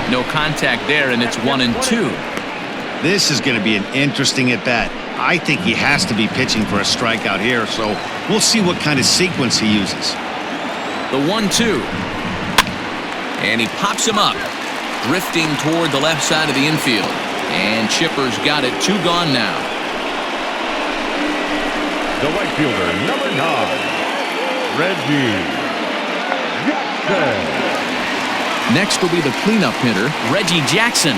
No contact there, and it's 1-2. This is going to be an interesting at-bat. I think he has to be pitching for a strikeout here, so we'll see what kind of sequence he uses. The 1-2. And he pops him up, drifting toward the left side of the infield. And Chipper's got it, 2 gone now. The right fielder, number 9, Reggie Jackson. Next will be the cleanup hitter, Reggie Jackson.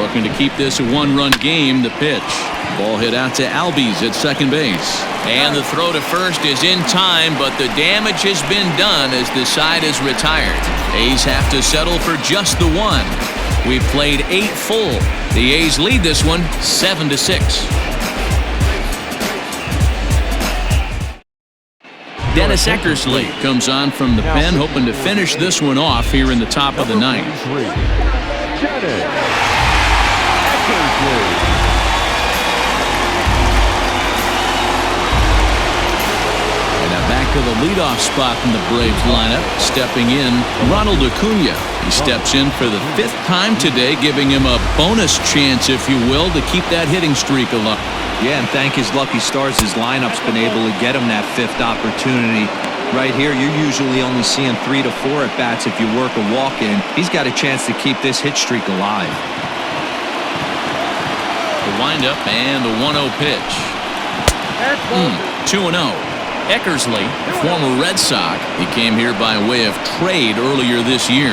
Looking to keep this a one-run game. The pitch. Ball hit out to Albies at second base. And the throw to first is in time, but the damage has been done as the side is retired. A's have to settle for just the one. We've played 8 full. The A's lead this one 7-6. Dennis Eckersley comes on from the pen, hoping to finish this one off here in the top of the ninth. Back to the leadoff spot in the Braves lineup. Stepping in, Ronald Acuna. He steps in for the 5th time today, giving him a bonus chance, if you will, to keep that hitting streak alive. Yeah, and thank his lucky stars, his lineup's been able to get him that 5th opportunity. Right here, you're usually only seeing 3 to 4 at-bats if you work a walk-in. He's got a chance to keep this hit streak alive. The windup and the 1-0 pitch. 2-0. Eckersley, former Red Sox. He came here by way of trade earlier this year.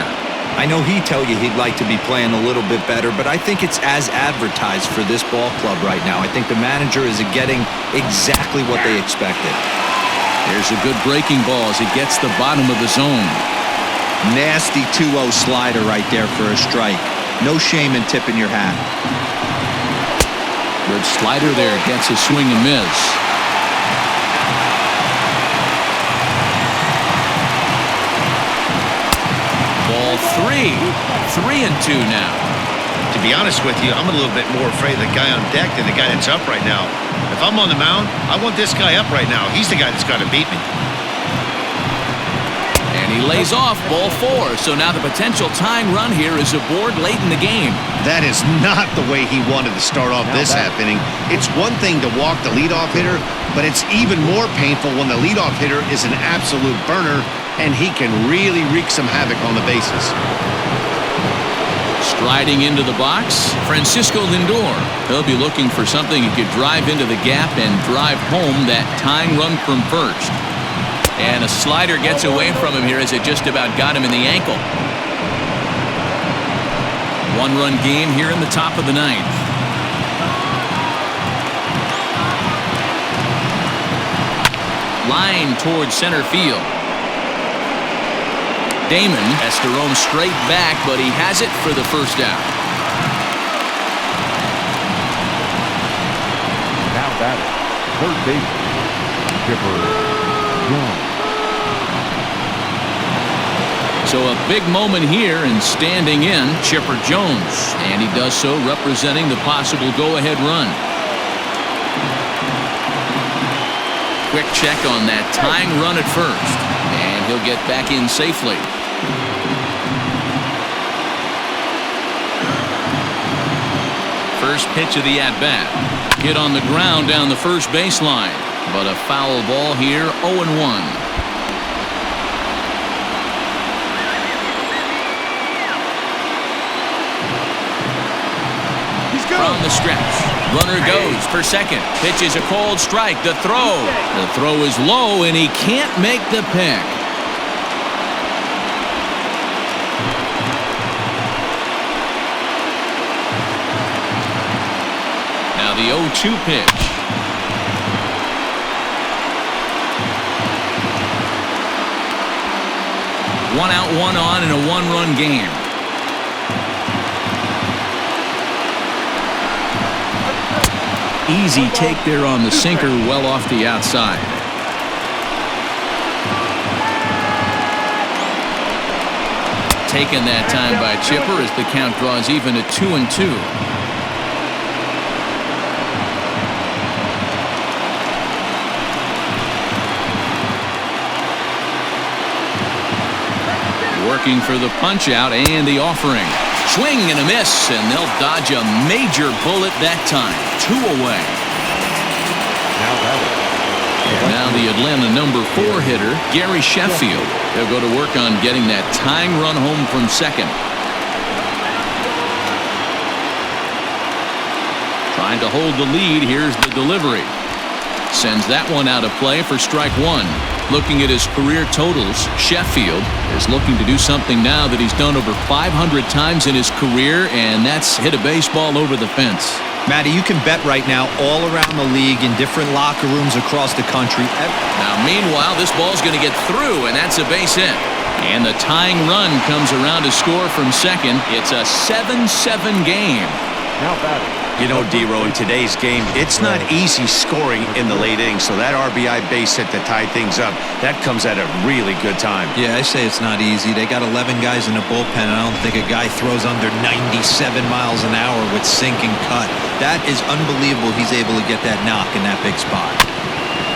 I know he'd tell you he'd like to be playing a little bit better, but I think it's as advertised for this ball club right now. I think the manager is getting exactly what they expected. There's a good breaking ball as he gets the bottom of the zone. Nasty 2-0 slider right there for a strike. No shame in tipping your hat. Good slider there, gets a swing and miss. Ball 3. 3-2 now. To be honest with you, I'm a little bit more afraid of the guy on deck than the guy that's up right now. If I'm on the mound, I want this guy up right now. He's the guy that's got to beat me. And he lays off ball 4. So now the potential tying run here is aboard late in the game. That is not the way he wanted to start off this half inning. It's one thing to walk the leadoff hitter, but it's even more painful when the leadoff hitter is an absolute burner and he can really wreak some havoc on the bases. Striding into the box, Francisco Lindor. He'll be looking for something he could drive into the gap and drive home that tying run from first. And a slider gets away from him here as it just about got him in the ankle. One-run game here in the top of the ninth. Line towards center field. Damon has to roam straight back, but he has it for the first out. Now batting, third baseman, Chipper Jones. So a big moment here, and standing in, Chipper Jones. And he does so representing the possible go-ahead run. Quick check on that tying run at first. And he'll get back in safely. First pitch of the at-bat. Hit on the ground down the first baseline. But a foul ball here, 0-1. From the stretch. Runner goes for second. Pitch is a cold strike. The throw. The throw is low, and he can't make the pick. Now the 0-2 pitch. One out, one on in a one-run game. Easy take there on the sinker, well off the outside. Taken that time by Chipper as the count draws even at 2-2. Working for the punch out and the offering. Swing and a miss, and they'll dodge a major bullet that time. 2 away. Now the Atlanta number 4 hitter, Gary Sheffield. They'll go to work on getting that tying run home from second. Trying to hold the lead. Here's the delivery. Sends that one out of play for strike 1. Looking at his career totals, Sheffield is looking to do something now that he's done over 500 times in his career, and that's hit a baseball over the fence. Matty, you can bet right now all around the league in different locker rooms across the country. Now, meanwhile, this ball's going to get through, and that's a base hit. And the tying run comes around to score from second. It's a 7-7 game. Now batting. You know, D-Row, in today's game, it's not easy scoring in the late innings, so that RBI base hit to tie things up, that comes at a really good time. Yeah, I say it's not easy. They got 11 guys in the bullpen, and I don't think a guy throws under 97 miles an hour with sink and cut. That is unbelievable he's able to get that knock in that big spot.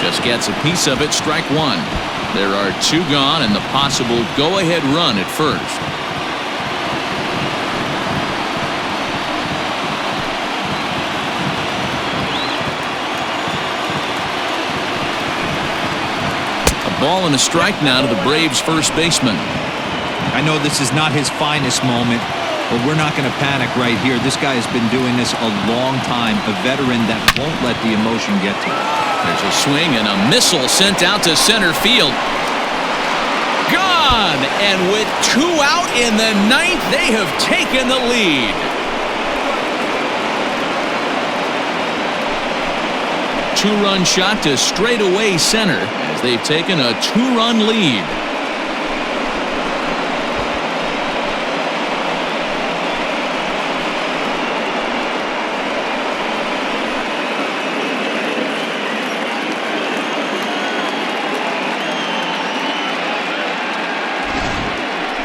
Just gets a piece of it, strike one. There are two gone and the possible go-ahead run at first. Ball and a strike now to the Braves' first baseman. I know this is not his finest moment, but we're not going to panic right here. This guy has been doing this a long time, a veteran that won't let the emotion get to him. There's a swing and a missile sent out to center field. Gone! And with 2 out in the ninth, they have taken the lead. Two-run shot to straightaway center as they've taken a 2-run lead.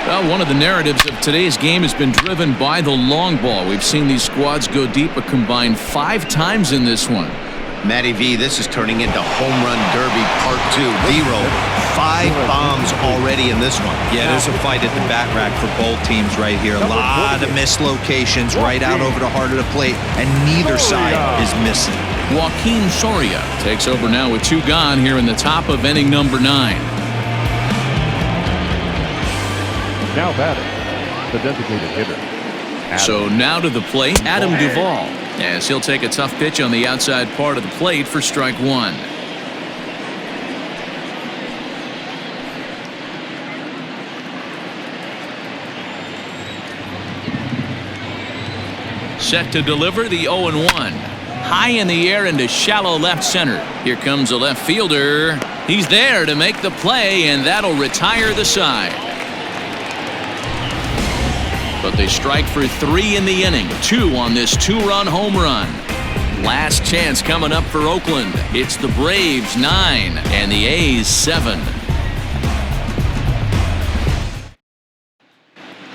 Well, one of the narratives of today's game has been driven by the long ball. We've seen these squads go deep a combined 5 times in this one. Matty V, this is turning into home run derby part 2. D-Row, 5 bombs already in this one. Yeah, there's a fight at the bat rack for both teams right here. A lot of mislocations right out over the heart of the plate, and neither side is missing. Joaquin Soria takes over now with 2 gone here in the top of inning number 9. Now batting, the designated hitter. So now to the plate, Adam Duvall, as he'll take a tough pitch on the outside part of the plate for strike 1. Set to deliver the 0-1. High in the air into shallow left center. Here comes a left fielder. He's there to make the play, and that'll retire the side. But they strike for 3 in the inning. 2 on this 2-run home run. Last chance coming up for Oakland. It's the Braves 9 and the A's 7.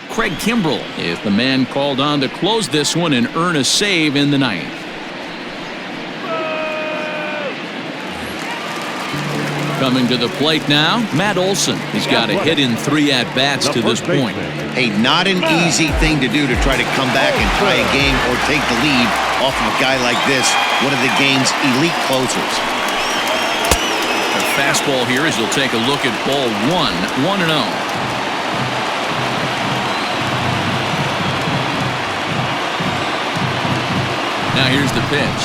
Craig Kimbrell is the man called on to close this one and earn a save in the 9th. Coming to the plate now, Matt Olson. He's got a hit in 3 at-bats to this point. Hey, not an easy thing to do to try to come back and tie a game or take the lead off of a guy like this, one of the game's elite closers. A fastball here as he'll take a look at ball 1, 1-0. Now here's the pitch.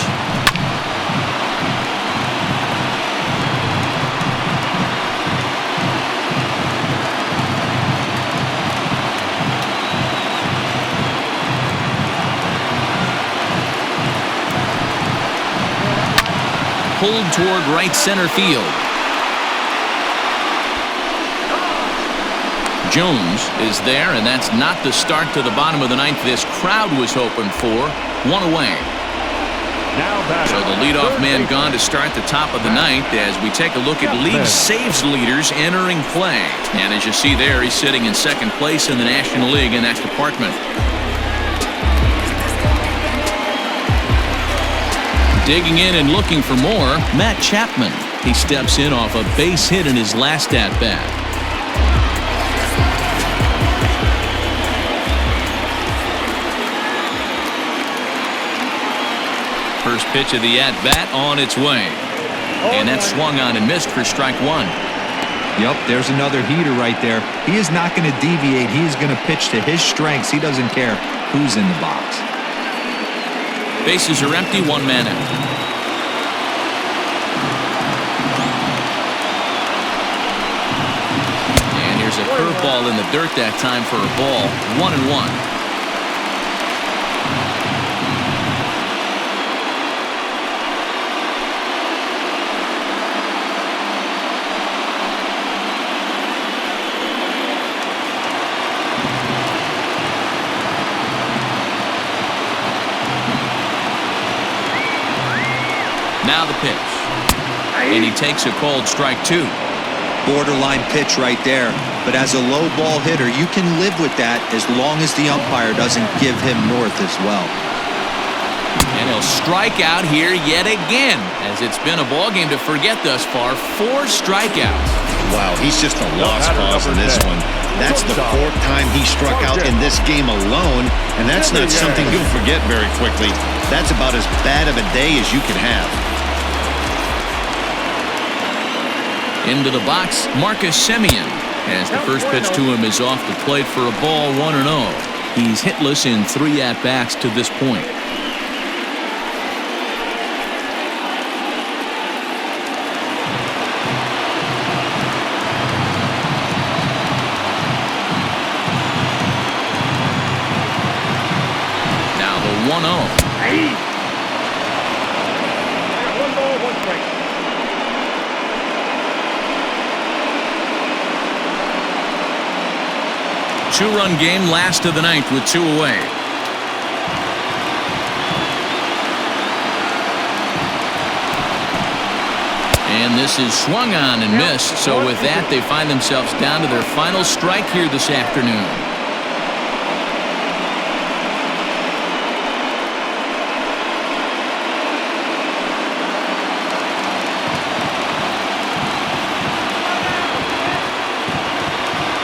Pulled toward right center field. Jones is there, and that's not the start to the bottom of the 9th this crowd was hoping for. 1 away. So the leadoff man gone to start the top of the 9th as we take a look at league saves leaders entering play. And as you see there, he's sitting in 2nd place in the National League in that department. Digging in and looking for more, Matt Chapman. He steps in off a base hit in his last at-bat. First pitch of the at-bat on its way. And that swung on and missed for strike 1. Yep, there's another heater right there. He is not going to deviate. He is going to pitch to his strengths. He doesn't care who's in the box. Bases are empty, 1 man out. There's a curveball in the dirt that time for a ball. 1-1. Now the pitch. And he takes a called strike 2. Borderline pitch right there. But as a low ball hitter, you can live with that as long as the umpire doesn't give him north as well. And he'll strike out here yet again, as it's been a ball game to forget thus far. 4 strikeouts. Wow, he's just a lost cause in this one. That's the 4th time he struck out in this game alone, and that's not something you'll forget very quickly. That's about as bad of a day as you can have. Into the box, Marcus Semien, as the first pitch to him is off the plate for a ball. 1-0. He's hitless in 3 at-bats to this point. Now the 1-0. Hey. 1 ball, 1 strike. Two-run game, last of the 9th with 2 away. And this is swung on and missed. So with that, they find themselves down to their final strike here this afternoon.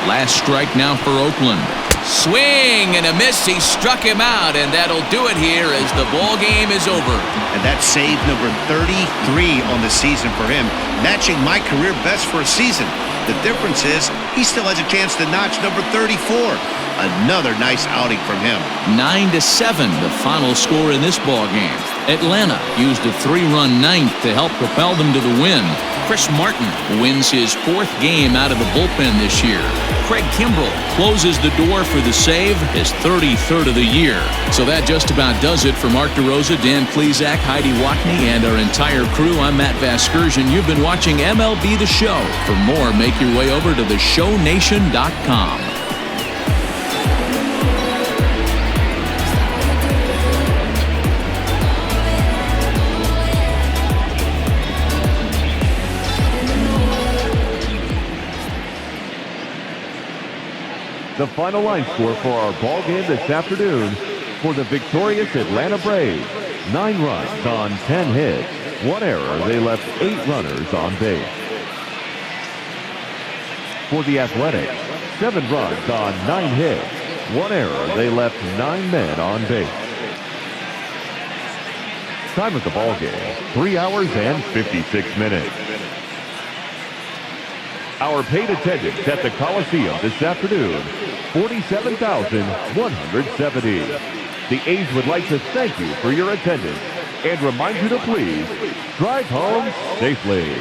Last strike now for Oakland. Swing and a miss. He struck him out, and that'll do it here as the ball game is over. And that's save number 33 on the season for him, matching my career best for a season. The difference is he still has a chance to notch number 34. Another nice outing from him. 9-7, the final score in this ball game. Atlanta used a 3-run 9th to help propel them to the win. Chris Martin wins his 4th game out of the bullpen this year. Craig Kimbrell closes the door for the save, his 33rd of the year. So that just about does it for Mark DeRosa, Dan Klezak, Heidi Wackney, and our entire crew. I'm Matt Vasgersian. You've been watching MLB The Show. For more, make your way over to theshownation.com. The final line score for our ball game this afternoon for the victorious Atlanta Braves. 9 runs on 10 hits. 1 error. They left 8 runners on base. For the Athletics, 7 runs on 9 hits. 1 error. They left 9 men on base. Time of the ball game, 3 hours and 56 minutes. Our paid attendance at the Coliseum this afternoon, 47,170. The A's would like to thank you for your attendance and remind you to please drive home safely.